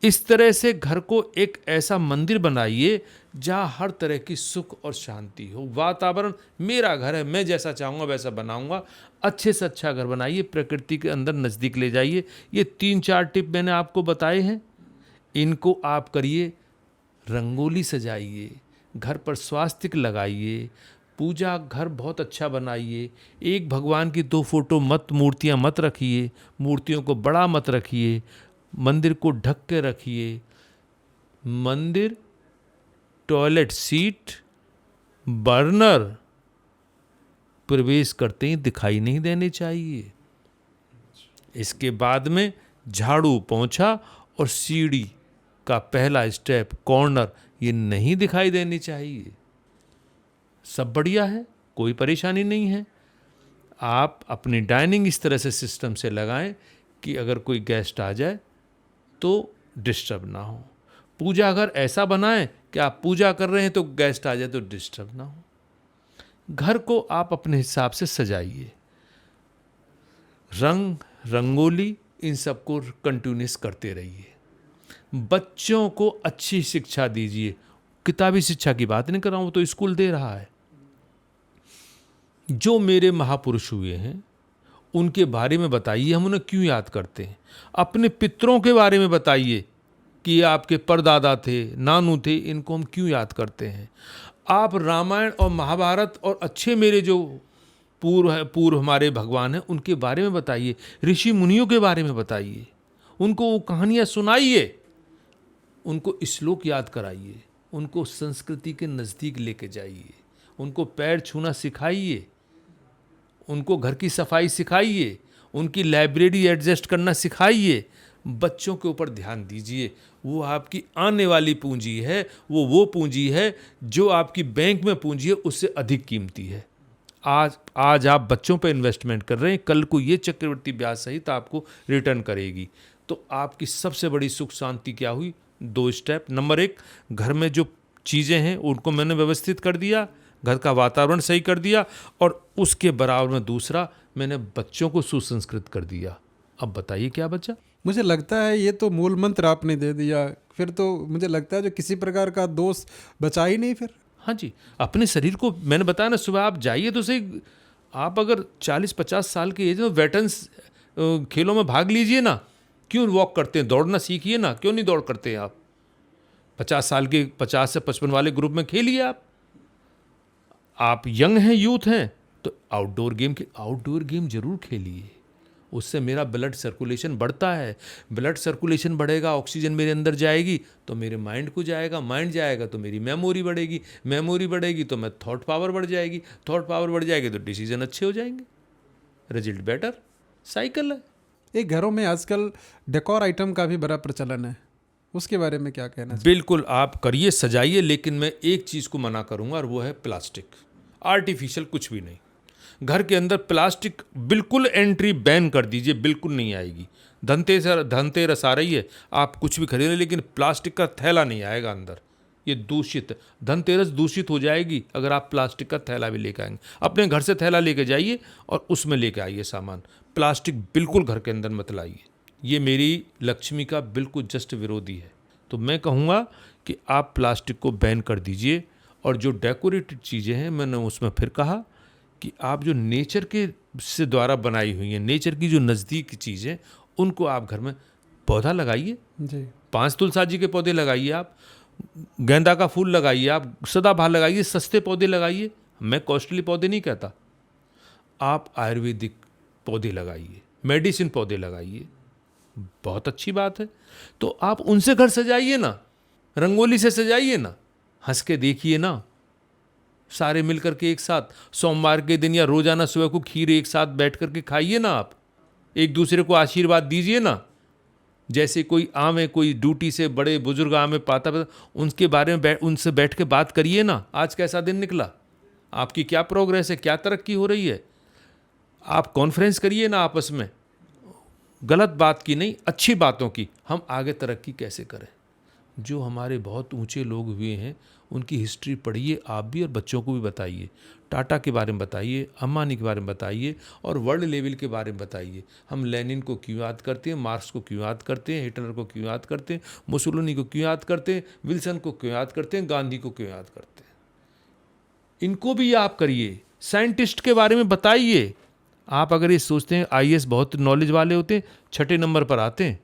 इस तरह से घर को एक ऐसा मंदिर बनाइए जहाँ हर तरह की सुख और शांति हो। वातावरण, मेरा घर है, मैं जैसा चाहूँगा वैसा बनाऊँगा। अच्छे से अच्छा घर बनाइए, प्रकृति के अंदर नज़दीक ले जाइए। ये 3-4 टिप मैंने आपको बताए हैं, इनको आप करिए। रंगोली सजाइए, घर पर स्वास्तिक लगाइए, पूजा घर बहुत अच्छा बनाइए। एक भगवान की 2 फोटो मत, मूर्तियाँ मत रखिए, मूर्तियों को बड़ा मत रखिए, मंदिर को ढक के रखिए। मंदिर, टॉयलेट सीट, बर्नर प्रवेश करते ही दिखाई नहीं देने चाहिए। इसके बाद में झाड़ू, पोंछा और सीढ़ी का पहला स्टेप, कॉर्नर, ये नहीं दिखाई देनी चाहिए। सब बढ़िया है, कोई परेशानी नहीं है। आप अपनी डाइनिंग इस तरह से सिस्टम से लगाएं कि अगर कोई गेस्ट आ जाए तो डिस्टर्ब ना हो। पूजा घर ऐसा बनाएं कि आप पूजा कर रहे हैं तो गेस्ट आ जाए तो डिस्टर्ब ना हो। घर को आप अपने हिसाब से सजाइए। रंग, रंगोली, इन सबको कंटिन्यूस करते रहिए। बच्चों को अच्छी शिक्षा दीजिए। किताबी शिक्षा की बात नहीं कर रहा हूँ, वो तो स्कूल दे रहा है। जो मेरे महापुरुष हुए हैं उनके बारे में बताइए, हम उन्हें क्यों याद करते हैं। अपने पितरों के बारे में बताइए कि ये आपके परदादा थे, नानू थे, इनको हम क्यों याद करते हैं। आप रामायण और महाभारत और अच्छे मेरे जो पूर्व हमारे भगवान हैं उनके बारे में बताइए, ऋषि मुनियों के बारे में बताइए, उनको वो कहानियाँ सुनाइए, उनको श्लोक याद कराइए, उनको संस्कृति के नज़दीक लेके जाइए, उनको पैर छूना सिखाइए, उनको घर की सफाई सिखाइए, उनकी लाइब्रेरी एडजस्ट करना सिखाइए। बच्चों के ऊपर ध्यान दीजिए। वो आपकी आने वाली पूंजी है, वो पूंजी है जो आपकी बैंक में पूंजी है उससे अधिक कीमती है। आज आप बच्चों पर इन्वेस्टमेंट कर रहे हैं, कल को ये चक्रवृद्धि ब्याज सहित आपको रिटर्न करेगी। तो आपकी सबसे बड़ी सुख शांति क्या हुई? 2 स्टेप। नंबर 1, घर में जो चीज़ें हैं उनको मैंने व्यवस्थित कर दिया, घर का वातावरण सही कर दिया, और उसके बराबर में दूसरा, मैंने बच्चों को सुसंस्कृत कर दिया। अब बताइए क्या बचा? मुझे लगता है ये तो मूल मंत्र आपने दे दिया। फिर तो मुझे लगता है जो किसी प्रकार का दोष बचा ही नहीं फिर। हाँ जी, अपने शरीर को मैंने बताया ना, सुबह आप जाइए तो सही। आप अगर 40-50 साल के एज में वेटरन्स खेलों में भाग लीजिए ना। क्यों वॉक करते हैं? दौड़ना सीखिए ना। क्यों नहीं दौड़ करते हैं आप? 50 साल के 50 से 55 वाले ग्रुप में खेलिए आप यंग हैं, यूथ हैं, तो आउटडोर गेम जरूर खेलिए। उससे मेरा ब्लड सर्कुलेशन बढ़ता है। ब्लड सर्कुलेशन बढ़ेगा, ऑक्सीजन मेरे अंदर जाएगी तो मेरे माइंड को जाएगा, माइंड जाएगा तो मेरी मेमोरी बढ़ेगी, मेमोरी बढ़ेगी तो मैं थॉट पावर बढ़ जाएगी, थॉट पावर बढ़ जाएगी तो डिसीजन अच्छे हो जाएंगे, रिजल्ट बेटर। साइकिल है। एक घरों में आजकल डेकोर आइटम का भी बड़ा प्रचलन है, उसके बारे में क्या कहना चाहिए? बिल्कुल आप करिए, सजाइए, लेकिन मैं एक चीज़ को मना करूंगा और वो है प्लास्टिक, आर्टिफिशियल कुछ भी नहीं। घर के अंदर प्लास्टिक बिल्कुल एंट्री बैन कर दीजिए, बिल्कुल नहीं आएगी। धनतेरस आ रही है, आप कुछ भी खरीदें लेकिन प्लास्टिक का थैला नहीं आएगा अंदर। ये दूषित, धनतेरस दूषित हो जाएगी अगर आप प्लास्टिक का थैला भी लेकर आएंगे। अपने घर से थैला लेके जाइए और उसमें लेके आइए सामान। प्लास्टिक बिल्कुल घर के अंदर मत लाइए। ये मेरी लक्ष्मी का बिल्कुल जस्ट विरोधी है। तो मैं कहूँगा कि आप प्लास्टिक को बैन कर दीजिए। और जो डेकोरेटेड चीज़ें हैं, मैंने उसमें फिर कहा कि आप जो नेचर के से द्वारा बनाई हुई हैं, नेचर की जो नज़दीक की चीज़ें, उनको आप घर में पौधा लगाइए। जी, 5 तुलसा जी के पौधे लगाइए, आप गेंदा का फूल लगाइए, आप सदाबहार लगाइए, सस्ते पौधे लगाइए। मैं कॉस्टली पौधे नहीं कहता। आप आयुर्वेदिक पौधे लगाइए, मेडिसिन पौधे लगाइए, बहुत अच्छी बात है। तो आप उनसे घर सजाइए ना, रंगोली से सजाइए ना, हंस के देखिए ना, सारे मिलकर के एक साथ। सोमवार के दिन या रोजाना सुबह को खीर एक साथ बैठ करके खाइए ना, आप एक दूसरे को आशीर्वाद दीजिए ना। जैसे कोई आम है, कोई ड्यूटी से बड़े बुजुर्ग आम है, पाता उनके बारे में उनसे बैठ के बात करिए ना, आज कैसा दिन निकला, आपकी क्या प्रोग्रेस है, क्या तरक्की हो रही है। आप कॉन्फ्रेंस करिए ना आपस में, गलत बात की नहीं, अच्छी बातों की, हम आगे तरक्की कैसे करें। जो हमारे बहुत ऊंचे लोग हुए हैं उनकी हिस्ट्री पढ़िए आप भी, और बच्चों को भी बताइए। टाटा के बारे में बताइए, अंबानी के बारे में बताइए, और वर्ल्ड लेवल के बारे में बताइए। हम लेनिन को क्यों याद करते हैं, मार्क्स को क्यों याद करते हैं, हिटलर को क्यों याद करते हैं, मुसोलिनी को क्यों याद करते हैं, विल्सन को क्यों याद करते हैं, गांधी को क्यों याद करते हैं। इनको भी आप करिए। साइंटिस्ट के बारे में बताइए। आप अगर ये सोचते हैं आईएएस बहुत नॉलेज वाले होते हैं, 6 नंबर पर आते हैं।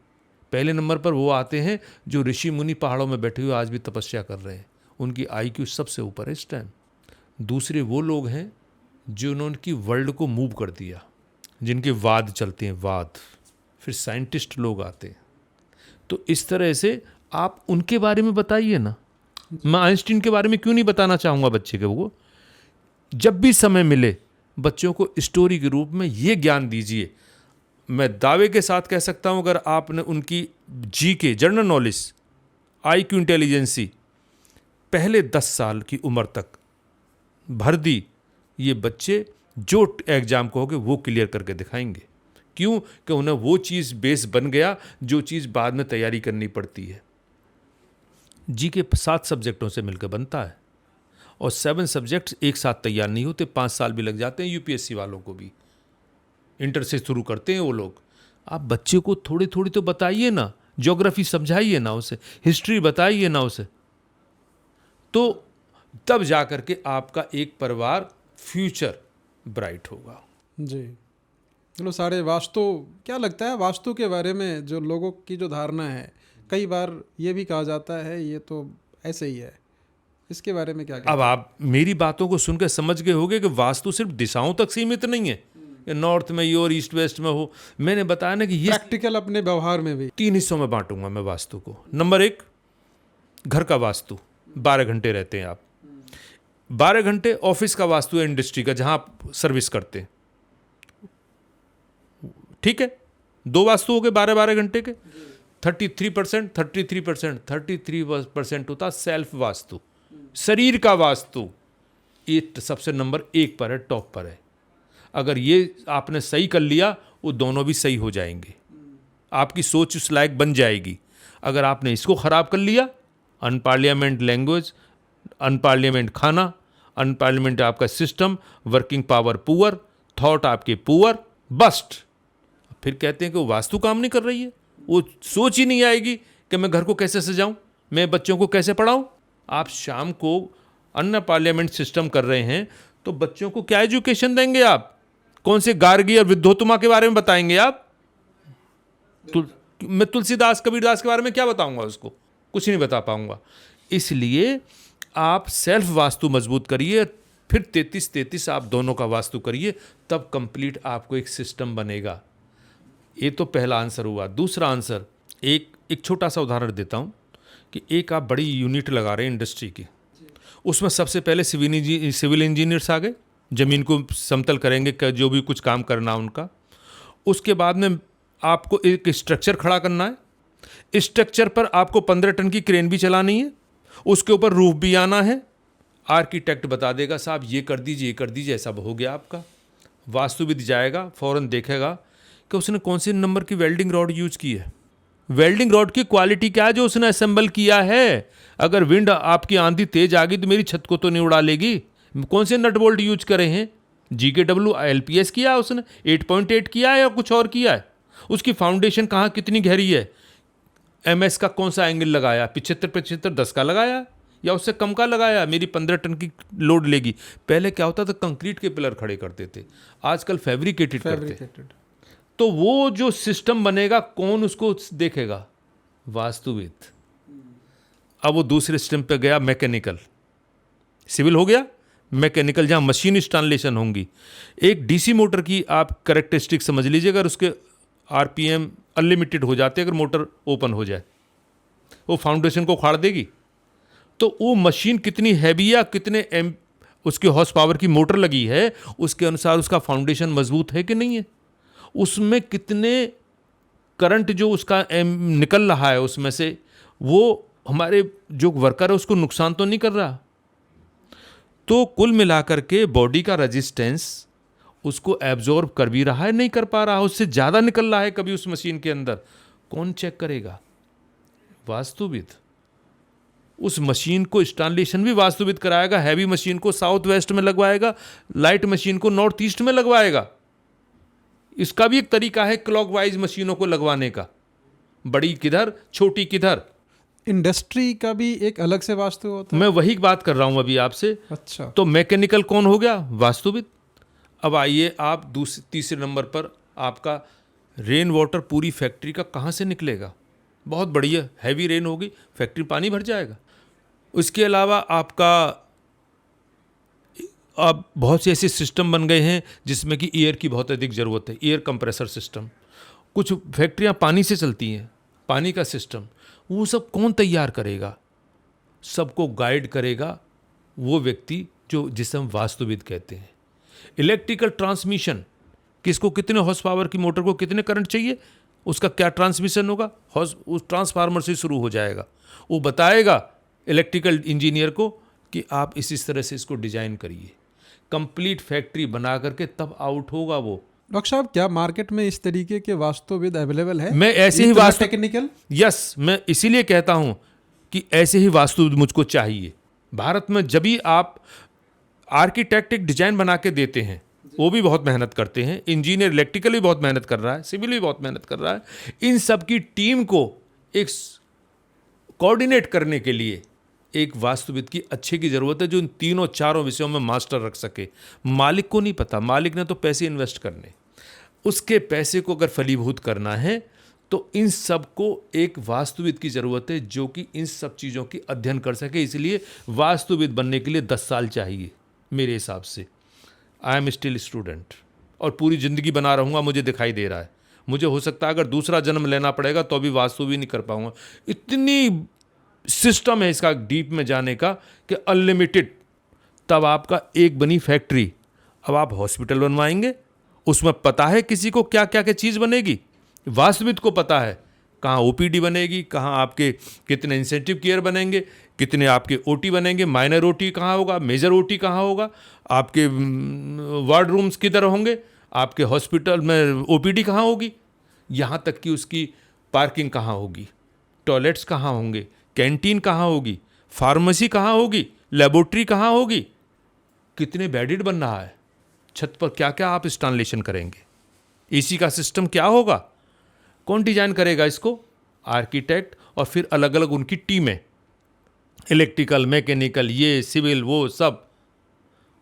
पहले नंबर पर वो आते हैं जो ऋषि मुनि पहाड़ों में बैठे हुए आज भी तपस्या कर रहे हैं, उनकी आईक्यू सबसे ऊपर है इस टाइम। दूसरे वो लोग हैं जिन्होंने की वर्ल्ड को मूव कर दिया, जिनके वाद चलते हैं, वाद। फिर साइंटिस्ट लोग आते हैं। तो इस तरह से आप उनके बारे में बताइए ना। मैं आइंस्टीन के बारे में क्यों नहीं बताना चाहूँगा बच्चे के वो। जब भी समय मिले बच्चों को स्टोरी के रूप में ये ज्ञान दीजिए। मैं दावे के साथ कह सकता हूं, अगर आपने उनकी GK, general knowledge, IQ intelligence पहले 10 साल की उम्र तक भर दी, ये बच्चे जो एग्जाम कहोगे वो क्लियर करके दिखाएंगे। क्यों? कि उन्हें वो चीज़ बेस बन गया जो चीज़ बाद में तैयारी करनी पड़ती है। जीके 7 सब्जेक्टों से मिलकर बनता है, और 7 सब्जेक्ट्स एक साथ तैयार नहीं होते, 5 साल भी लग जाते हैं। यूपीएससी वालों को भी इंटर से शुरू करते हैं वो लोग। आप बच्चे को थोड़ी थोड़ी तो बताइए ना, ज्योग्राफी समझाइए ना उसे, हिस्ट्री बताइए ना उसे, तो तब जा करके आपका एक परिवार फ्यूचर ब्राइट होगा। जी। चलो, सारे वास्तु, क्या लगता है वास्तु के बारे में जो लोगों की जो धारणा है, कई बार ये भी कहा जाता है ये तो ऐसे ही है, इसके बारे में क्या कहते हैं? अब आप मेरी बातों को सुनकर समझ गए होंगे कि वास्तु सिर्फ दिशाओं तक सीमित नहीं है, नॉर्थ में ही और ईस्ट वेस्ट में हो। मैंने बताया ना कि ये प्रैक्टिकल अपने व्यवहार में भी 3 हिस्सों में बांटूंगा मैं वास्तु को। नंबर 1, घर का वास्तु, 12 घंटे रहते हैं आप, 12 घंटे ऑफिस का वास्तु है, इंडस्ट्री का, जहां आप सर्विस करते हैं, ठीक है। 2 वास्तु हो गए 12-12 घंटे के। 33% होता सेल्फ वास्तु, शरीर का वास्तु। ये सबसे नंबर 1 पर है, टॉप पर है। अगर ये आपने सही कर लिया, वो दोनों भी सही हो जाएंगे, आपकी सोच उस लायक बन जाएगी। अगर आपने इसको ख़राब कर लिया, अनपार्लियामेंट लैंग्वेज, अनपार्लियामेंट खाना, अनपार्लियामेंट आपका system, working power poor, thought आपके पुअर, बस्ट, फिर कहते हैं कि वो वास्तु काम नहीं कर रही है। वो सोच ही नहीं आएगी कि मैं घर को कैसे सजाऊं, मैं बच्चों को कैसे पढ़ाऊं। आप शाम को अन्न पार्लियामेंट सिस्टम कर रहे हैं तो बच्चों को क्या एजुकेशन देंगे आप? कौन से गार्गी और विद्योत्तमा के बारे में बताएंगे आप? मैं तुलसीदास कबीरदास के बारे में क्या बताऊंगा उसको? कुछ नहीं बता पाऊंगा। इसलिए आप सेल्फ वास्तु मजबूत करिए, फिर 33-33 आप दोनों का वास्तु करिए, तब कंप्लीट आपको एक सिस्टम बनेगा। ये तो पहला आंसर हुआ। दूसरा आंसर, एक छोटा सा उदाहरण देता हूँ कि एक आप बड़ी यूनिट लगा रहे हैं इंडस्ट्री की, उसमें सबसे पहले सिविल इंजीनियर्स आ गए, ज़मीन को समतल करेंगे, जो भी कुछ काम करना उनका। उसके बाद में आपको एक स्ट्रक्चर खड़ा करना है, इस स्ट्रक्चर पर आपको 15 टन की क्रेन भी चलानी है, उसके ऊपर रूफ भी आना है। आर्किटेक्ट बता देगा साहब ये कर दीजिए, सब हो गया आपका। वास्तुविद जाएगा, फौरन देखेगा कि उसने कौन से नंबर की वेल्डिंग रॉड यूज की है, वेल्डिंग रॉड की क्वालिटी क्या है जो उसने असेंबल किया है। अगर विंड आपकी आंधी तेज आ गई तो मेरी छत को तो नहीं उड़ा लेगी। कौन से नट बोल्ट यूज करे हैं, GKW LPS किया है उसने, 8.8 किया है या कुछ और किया है। उसकी फाउंडेशन कहाँ कितनी गहरी है, MS का कौन सा एंगल लगाया, 75 10 का लगाया या उससे कम का लगाया, मेरी 15 टन की लोड लेगी। पहले क्या होता था, कंक्रीट के पिलर खड़े करते थे, आजकल फैब्रिकेटेड करते। तो वो जो सिस्टम बनेगा कौन उसको देखेगा, वास्तुविद। अब वो दूसरे सिस्टम पे गया, मैकेनिकल। सिविल हो गया, मैकेनिकल जहाँ मशीन इंस्टॉलेशन होंगी। एक DC मोटर की आप करेक्टरिस्टिक समझ लीजिए, अगर उसके RPM अनलिमिटेड हो जाते, अगर मोटर ओपन हो जाए वो फाउंडेशन को उखाड़ देगी। तो वो मशीन कितनी हैवी या कितने उसके हॉर्स पावर की मोटर लगी है, उसके अनुसार उसका फाउंडेशन मजबूत है कि नहीं है, उसमें कितने करंट जो उसका निकल रहा है उसमें से, वो हमारे जो वर्कर है उसको नुकसान तो नहीं कर रहा। तो कुल मिलाकर के बॉडी का रेजिस्टेंस उसको एब्जॉर्ब कर भी रहा है, नहीं कर पा रहा, उससे ज़्यादा निकल रहा है कभी उस मशीन के अंदर, कौन चेक करेगा, वास्तुविद। उस मशीन को इंस्टॉलेशन भी वास्तुविद कराएगा। हैवी मशीन को साउथ वेस्ट में लगवाएगा, लाइट मशीन को नॉर्थ ईस्ट में लगवाएगा। इसका भी एक तरीका है क्लॉकवाइज मशीनों को लगवाने का, बड़ी किधर छोटी किधर। इंडस्ट्री का भी एक अलग से वास्तु होता है। मैं वही बात कर रहा हूं अभी आपसे। अच्छा, तो मैकेनिकल कौन हो गया, वास्तुविद। अब आइए आप तीसरे नंबर पर, आपका रेन वाटर पूरी फैक्ट्री का कहाँ से निकलेगा। बहुत बढ़िया, हैवी रेन होगी, फैक्ट्री पानी भर जाएगा। उसके अलावा आपका अब बहुत से ऐसे सिस्टम बन गए हैं जिसमें कि एयर की बहुत अधिक ज़रूरत है, एयर कंप्रेसर सिस्टम। कुछ फैक्ट्रियां पानी से चलती हैं, पानी का सिस्टम, वो सब कौन तैयार करेगा, सबको गाइड करेगा वो व्यक्ति जिसे हम वास्तुविद कहते हैं। इलेक्ट्रिकल ट्रांसमिशन, किसको कितने हॉर्स पावर की मोटर को कितने करंट चाहिए, उसका क्या ट्रांसमिशन होगा, उस ट्रांसफार्मर से शुरू हो जाएगा। वो बताएगा इलेक्ट्रिकल इंजीनियर को कि आप इस तरह से इसको डिजाइन करिए, कंप्लीट फैक्ट्री बना करके तब आउट होगा वो। डॉक्टर साहब, क्या मार्केट में इस तरीके के वास्तुविद अवेलेबल है? मैं ऐसे ही टेक्निकल, यस, मैं इसीलिए कहता हूं कि ऐसे ही वास्तुविद मुझको चाहिए। भारत में जब भी आप आर्किटेक्ट एक डिजाइन बना के देते हैं, वो भी बहुत मेहनत करते हैं, इंजीनियर इलेक्ट्रिकल भी बहुत मेहनत कर रहा है, सिविल भी बहुत मेहनत कर रहा है, इन सब की टीम को एक कोऑर्डिनेट करने के लिए एक वास्तुविद की अच्छे की ज़रूरत है, जो इन तीनों चारों विषयों में मास्टर रख सके। मालिक को नहीं पता, मालिक ने तो पैसे इन्वेस्ट करने, उसके पैसे को अगर फलीभूत करना है तो इन सब को एक वास्तुविद की ज़रूरत है जो कि इन सब चीज़ों की अध्ययन कर सके। इसलिए वास्तुविद बनने के लिए 10 साल चाहिए मेरे हिसाब से। आई एम स्टिल स्टूडेंट और पूरी ज़िंदगी बना रहूँगा, मुझे दिखाई दे रहा है। मुझे हो सकता है अगर दूसरा जन्म लेना पड़ेगा तो अभी वास्तु भी नहीं कर पाऊँगा। इतनी सिस्टम है इसका डीप में जाने का कि अनलिमिटेड। तब आपका एक बनी फैक्ट्री, अब आप हॉस्पिटल बनवाएंगे, उसमें पता है किसी को क्या क्या क्या चीज़ बनेगी, वास्तविद को पता है कहाँ OPD बनेगी, कहाँ आपके कितने इंसेंटिव केयर बनेंगे, कितने आपके OT बनेंगे, माइनर OT कहाँ होगा, मेजर OT कहाँ होगा, आपके वार्ड रूम्स किधर होंगे, आपके हॉस्पिटल में OPD कहाँ होगी, यहाँ तक कि उसकी पार्किंग कहाँ होगी, टॉयलेट्स कहाँ होंगे, कैंटीन कहाँ होगी, फार्मेसी कहाँ होगी, लेबोरेटरी कहाँ होगी, कितने बेडेड बन रहा है, छत पर क्या क्या आप इंस्टॉलेशन करेंगे, AC का सिस्टम क्या होगा, कौन डिजाइन करेगा इसको, आर्किटेक्ट। और फिर अलग अलग उनकी टीमें, इलेक्ट्रिकल, मैकेनिकल, ये सिविल, वो सब,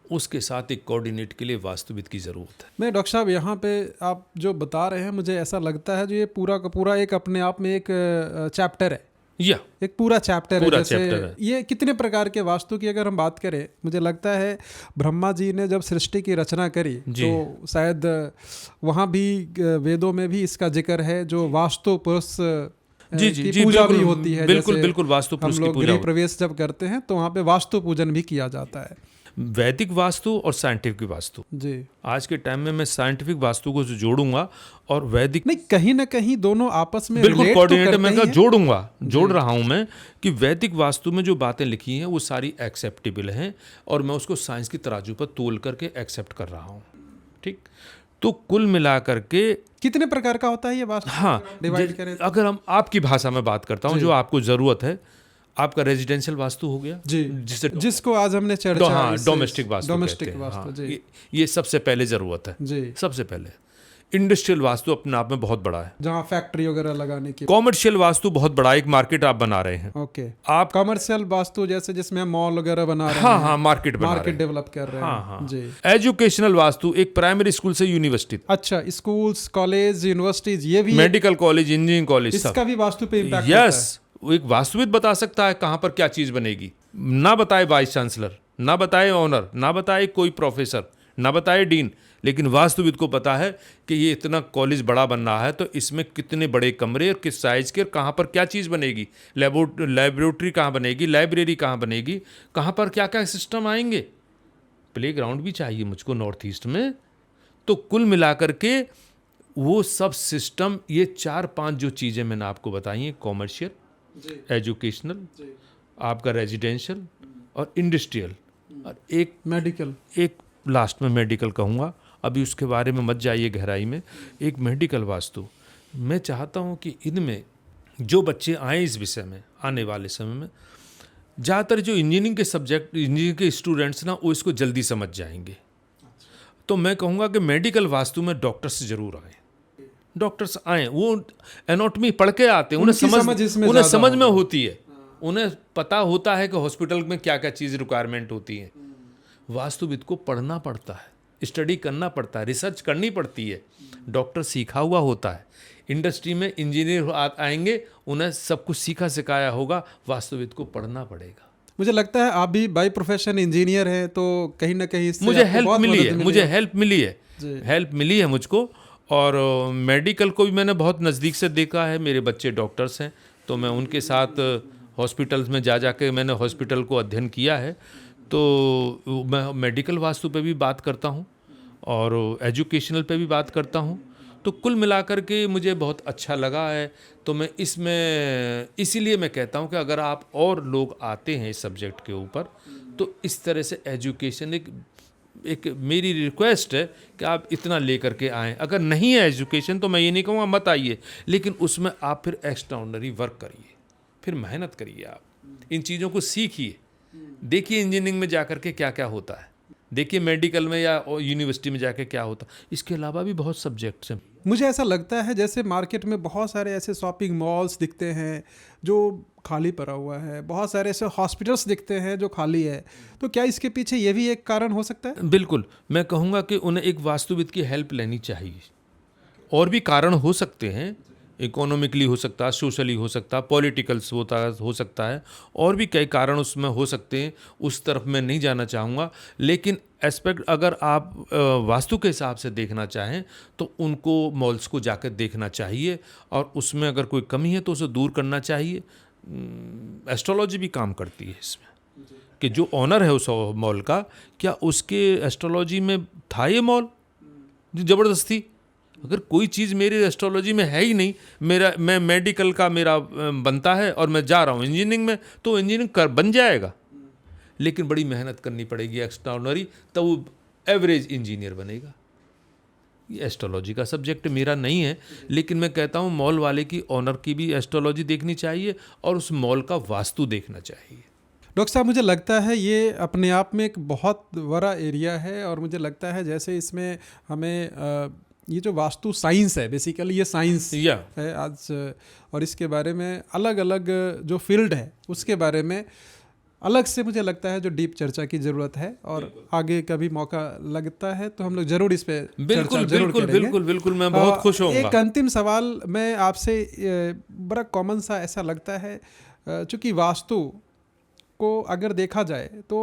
उसके साथ एक कोऑर्डिनेट के लिए वास्तुविद की ज़रूरत है। मैं डॉक्टर साहब यहाँ पे आप जो बता रहे हैं, मुझे ऐसा लगता है जो ये पूरा का पूरा एक अपने आप में एक चैप्टर है। या एक पूरा चैप्टर है। पूरा जैसे चैप्टर है। ये कितने प्रकार के वास्तु की अगर हम बात करें, मुझे लगता है ब्रह्मा जी ने जब सृष्टि की रचना करी तो शायद वहाँ भी वेदों में भी इसका जिक्र है, जो वास्तु पुरुष जी की जी पूजा बिल्कुल, भी होती है। बिल्कुल जैसे बिल्कुल वास्तु पुरुष हम की लोग पूजा गृह होती प्रवेश जब करते हैं तो वहाँ पे वास्तु पूजन भी किया जाता है। है। वैदिक वास्तु और साइंटिफिक वास्तु, जी आज के टाइम में मैं साइंटिफिक वास्तु को जोड़ूंगा और वैदिक नहीं, कहीं ना कहीं दोनों आपस में बिल्कुल relate तो कोऑर्डिनेट करते मैं ही कहा हैं। जोड़ रहा हूं मैं कि वैदिक वास्तु में जो बातें लिखी हैं वो सारी एक्सेप्टेबल हैं और मैं उसको साइंस की तराजू पर तोल करके एक्सेप्ट कर रहा हूं। ठीक, तो कुल मिला करके कितने प्रकार का होता है ये वास्तु? हाँ, डिवाइड करें तो? अगर हम आपकी भाषा में बात करता हूँ, जो आपको ज़रूरत है, आपका रेजिडेंशियल वास्तु हो गया जी, जिसको आज हमने चर्चा, हाँ, डोमेस्टिक वास्तु डोमेस्टिक कहते हैं। वास्तु, हाँ, जी ये सबसे पहले ज़रूरत है जी। सबसे पहले। इंडस्ट्रियल वास्तु अपने आप में बहुत बड़ा है, जहाँ फैक्ट्री वगैरह लगाने की। कॉमर्शियल वास्तु बहुत बड़ा, एक मार्केट आप बना रहे हैं। ओके, आप कमर्शियल वास्तु जैसे जिसमें मॉल वगैरह बना रहे हाँ हैं, हाँ मार्केट बना रहे मार्केट हैं, डेवलप कर रहे हैं। हाँ हाँ जी। एजुकेशनल वास्तु एक प्राइमरी स्कूल से यूनिवर्सिटी, अच्छा, स्कूल्स, कॉलेज, यूनिवर्सिटीज, ये भी मेडिकल कॉलेज, इंजीनियरिंग कॉलेज, इसका भी वास्तु पे इम्पैक्ट होता है। यस, एक वास्तुविद बता सकता है कहाँ पर क्या चीज़ बनेगी। ना बताए वाइस चांसलर, ना बताए ऑनर, ना बताए कोई प्रोफेसर, ना बताए डीन, लेकिन वास्तुविद को पता है कि ये इतना कॉलेज बड़ा बन रहा है तो इसमें कितने बड़े कमरे और किस साइज़ के और कहाँ पर क्या चीज़ बनेगी, लेबोरेटरी कहाँ बनेगी, लाइब्रेरी कहाँ बनेगी, कहाँ पर क्या क्या सिस्टम आएंगे, प्लेग्राउंड भी चाहिए मुझको नॉर्थ ईस्ट में। तो कुल मिलाकर के वो सब सिस्टम, ये 4-5 जो चीज़ें मैंने आपको बताई हैं, कॉमर्शियल, एजुकेशनल, आपका रेजिडेंशियल और इंडस्ट्रियल, और एक मेडिकल, एक लास्ट में मेडिकल कहूँगा, अभी उसके बारे में मत जाइए गहराई में। एक मेडिकल वास्तु, मैं चाहता हूँ कि इनमें जो बच्चे आए इस विषय में आने वाले समय में, ज़्यादातर जो इंजीनियरिंग के सब्जेक्ट, इंजीनियरिंग के स्टूडेंट्स ना, वो इसको जल्दी समझ जाएंगे। तो मैं कहूँगा कि मेडिकल वास्तु में डॉक्टर्स ज़रूर आए, डॉक्टर्स आए, वो एनाटॉमी पढ़ के आते हैं, उन्हें समझ में होती है, उन्हें पता होता है कि हॉस्पिटल में क्या क्या चीज़ रिक्वायरमेंट होती है। वास्तुविद को पढ़ना पड़ता है, स्टडी करना पड़ता है, रिसर्च करनी पड़ती है। डॉक्टर सीखा हुआ होता है, इंडस्ट्री में इंजीनियर आएंगे, उन्हें सब कुछ सीखा सिखाया होगा, वास्तुविद को पढ़ना पड़ेगा। मुझे लगता है आप भी बाय प्रोफेशन इंजीनियर हैं, तो कहीं ना कहीं इससे मुझे आपको हेल्प बहुत मिली मदद है, मिली मुझे है। हेल्प मिली है मुझको। और मेडिकल को भी मैंने बहुत नज़दीक से देखा है, मेरे बच्चे डॉक्टर्स हैं तो मैं उनके साथ हॉस्पिटल्स में जा के मैंने हॉस्पिटल को अध्ययन किया है। तो मैं मेडिकल वास्तु पे भी बात करता हूँ और एजुकेशनल पे भी बात करता हूँ। तो कुल मिलाकर के मुझे बहुत अच्छा लगा है। तो मैं इसमें इसीलिए मैं कहता हूँ कि अगर आप और लोग आते हैं इस सब्जेक्ट के ऊपर, तो इस तरह से एजुकेशन एक मेरी रिक्वेस्ट है कि आप इतना लेकर के आएँ। अगर नहीं है एजुकेशन तो मैं ये नहीं कहूँगा मत आइए, लेकिन उसमें आप फिर एक्स्ट्राऑर्डिनरी वर्क करिए, फिर मेहनत करिए, आप इन चीज़ों को सीखिए, देखिए इंजीनियरिंग में जाकर के क्या क्या होता है, देखिए मेडिकल में या यूनिवर्सिटी में जाके क्या होता है। इसके अलावा भी बहुत सब्जेक्ट्स हैं। मुझे ऐसा लगता है जैसे मार्केट में बहुत सारे ऐसे शॉपिंग मॉल्स दिखते हैं जो खाली पड़ा हुआ है, बहुत सारे ऐसे हॉस्पिटल्स दिखते हैं जो खाली है, तो क्या इसके पीछे ये भी एक कारण हो सकता है? बिल्कुल, मैं कहूँगा कि उन्हें एक वास्तुविद की हेल्प लेनी चाहिए। और भी कारण हो सकते हैं, इकोनॉमिकली हो सकता है, सोशली हो सकता है, पॉलिटिकल्स हो सकता है, और भी कई कारण उसमें हो सकते हैं। उस तरफ मैं नहीं जाना चाहूँगा, लेकिन एस्पेक्ट अगर आप वास्तु के हिसाब से देखना चाहें तो उनको मॉल्स को जाकर देखना चाहिए, और उसमें अगर कोई कमी है तो उसे दूर करना चाहिए। एस्ट्रोलॉजी भी काम करती है इसमें कि जो ऑनर है उस मॉल का, क्या उसके एस्ट्रोलॉजी में था ये मॉल ज़बरदस्ती। अगर कोई चीज़ मेरी एस्ट्रोलॉजी में है ही नहीं, मैं मेडिकल का मेरा बनता है और मैं जा रहा हूँ इंजीनियरिंग में, तो इंजीनियरिंग बन जाएगा, लेकिन बड़ी मेहनत करनी पड़ेगी एक्स्ट्राऑर्डिनरी, तब वो एवरेज इंजीनियर बनेगा। ये एस्ट्रोलॉजी का सब्जेक्ट मेरा नहीं है, लेकिन मैं कहता हूँ मॉल वाले की, ऑनर की भी एस्ट्रोलॉजी देखनी चाहिए और उस मॉल का वास्तु देखना चाहिए। डॉक्टर साहब, मुझे लगता है ये अपने आप में एक बहुत बड़ा एरिया है, और मुझे लगता है जैसे इसमें हमें ये जो वास्तु साइंस है, बेसिकली ये साइंस है आज, और इसके बारे में अलग अलग जो फील्ड है उसके बारे में अलग से मुझे लगता है जो डीप चर्चा की ज़रूरत है, और आगे कभी मौका लगता है तो हम लोग ज़रूर इस पे बिल्कुल चर्चा बिल्कुल करेंगे। बिल्कुल बिल्कुल मैं बहुत खुश होऊंगा। एक अंतिम सवाल मैं आपसे, बड़ा कॉमन सा ऐसा लगता है, चूँकि वास्तु को अगर देखा जाए तो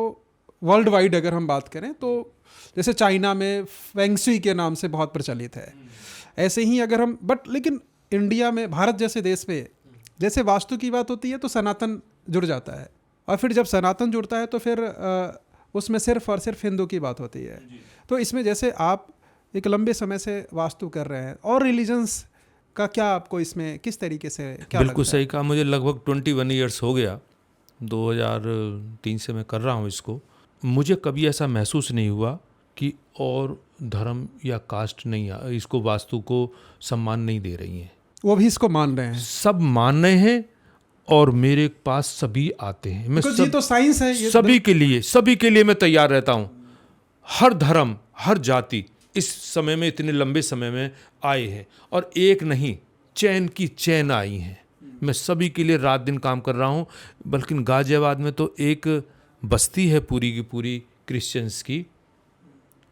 वर्ल्ड वाइड अगर हम बात करें तो जैसे चाइना में फेंग शुई के नाम से बहुत प्रचलित है, ऐसे ही अगर हम लेकिन इंडिया में, भारत जैसे देश में जैसे वास्तु की बात होती है तो सनातन जुड़ जाता है, और फिर जब सनातन जुड़ता है तो फिर उसमें सिर्फ और सिर्फ हिंदू की बात होती है। तो इसमें जैसे आप एक लंबे समय से वास्तु कर रहे हैं, और रिलीजन्स का क्या आपको इसमें किस तरीके से क्या बिल्कुल लगता सही कहा। मुझे लगभग 21 ईयर्स हो गया, 2003 से मैं कर रहा हूँ इसको। मुझे कभी ऐसा महसूस नहीं हुआ कि और धर्म या कास्ट नहीं, इसको वास्तु को सम्मान नहीं दे रही हैं। वो भी इसको मान रहे हैं, सब मान रहे हैं, और मेरे पास सभी आते हैं। मैं ये तो साइंस है, ये सभी के लिए मैं तैयार रहता हूँ। हर धर्म, हर जाति इस समय में, इतने लंबे समय में आए हैं, और एक नहीं, चैन की चैन आई हैं। मैं सभी के लिए रात दिन काम कर रहा हूँ। बल्कि गाजियाबाद में तो एक बस्ती है पूरी की पूरी क्रिश्चियंस की,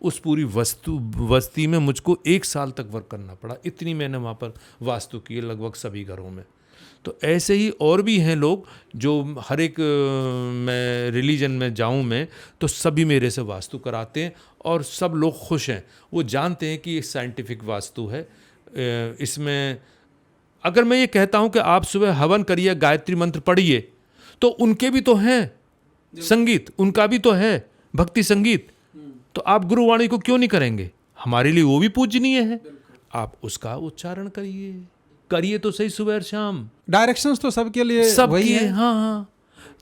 उस पूरी बस्ती में मुझको 1 साल तक वर्क करना पड़ा। इतनी मैंने वहाँ पर वास्तु की है, लगभग सभी घरों में। तो ऐसे ही और भी हैं लोग जो हर एक मैं रिलीजन में जाऊं मैं तो सभी मेरे से वास्तु कराते हैं, और सब लोग खुश हैं। वो जानते हैं कि ये साइंटिफिक वास्तु है। इसमें अगर मैं ये कहता हूं कि आप सुबह हवन करिए, गायत्री मंत्र पढ़िए, तो उनके भी तो हैं संगीत, उनका भी तो है भक्ति संगीत, तो आप गुरुवाणी को क्यों नहीं करेंगे? हमारे लिए वो भी पूजनीय है। आप उसका उच्चारण करिए तो सही, सुबह और शाम। डायरेक्शंस तो सबके लिए वही है। हाँ,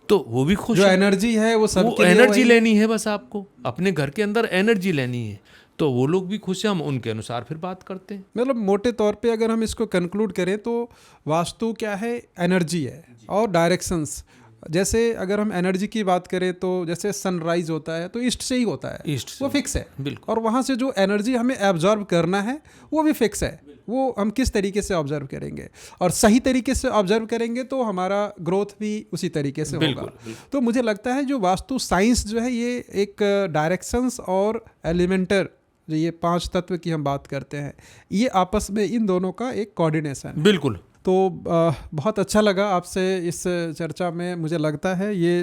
तो वो भी खुश जो है। एनर्जी है वो सबके लिए एनर्जी लेनी है, बस आपको अपने घर के अंदर एनर्जी लेनी है, तो वो लोग भी खुश हैं, हम उनके अनुसार फिर बात करते हैं। मतलब मोटे तौर पे अगर हम इसको कंक्लूड करें तो वास्तु क्या है? एनर्जी है और डायरेक्शंस। जैसे अगर हम एनर्जी की बात करें तो जैसे सनराइज होता है तो ईस्ट से ही होता है, ईस्ट से, वो फिक्स है बिल्कुल। और वहाँ से जो एनर्जी हमें एब्जॉर्ब करना है वो भी फिक्स है। वो हम किस तरीके से ऑब्जर्व करेंगे और सही तरीके से ऑब्जर्व करेंगे तो हमारा ग्रोथ भी उसी तरीके से होगा। तो मुझे लगता है जो वास्तु साइंस जो है ये एक डायरेक्शंस और एलिमेंटर, जो ये 5 तत्व की हम बात करते हैं, ये आपस में इन दोनों का एक कोऑर्डिनेशन है। बिल्कुल। तो बहुत अच्छा लगा आपसे इस चर्चा में। मुझे लगता है ये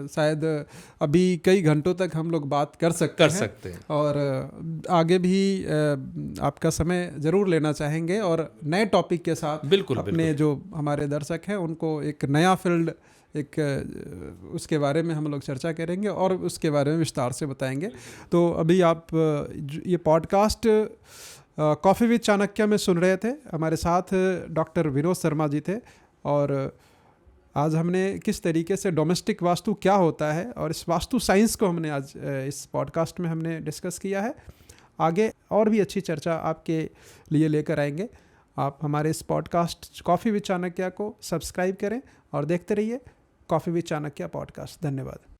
शायद अभी कई घंटों तक हम लोग बात कर सकते हैं और आगे भी आपका समय ज़रूर लेना चाहेंगे और नए टॉपिक के साथ अपने जो हमारे दर्शक हैं उनको एक नया फील्ड उसके बारे में हम लोग चर्चा करेंगे और उसके बारे में विस्तार से बताएंगे। तो अभी आप ये पॉडकास्ट कॉफ़ी विद चाणक्य में सुन रहे थे। हमारे साथ डॉक्टर विनोद शर्मा जी थे और आज हमने किस तरीके से डोमेस्टिक वास्तु क्या होता है और इस वास्तु साइंस को हमने आज इस पॉडकास्ट में हमने डिस्कस किया है। आगे और भी अच्छी चर्चा आपके लिए लेकर आएंगे। आप हमारे इस पॉडकास्ट कॉफ़ी विद चाणक्य को सब्सक्राइब करें और देखते रहिए कॉफ़ी विद चाणक्य पॉडकास्ट। धन्यवाद।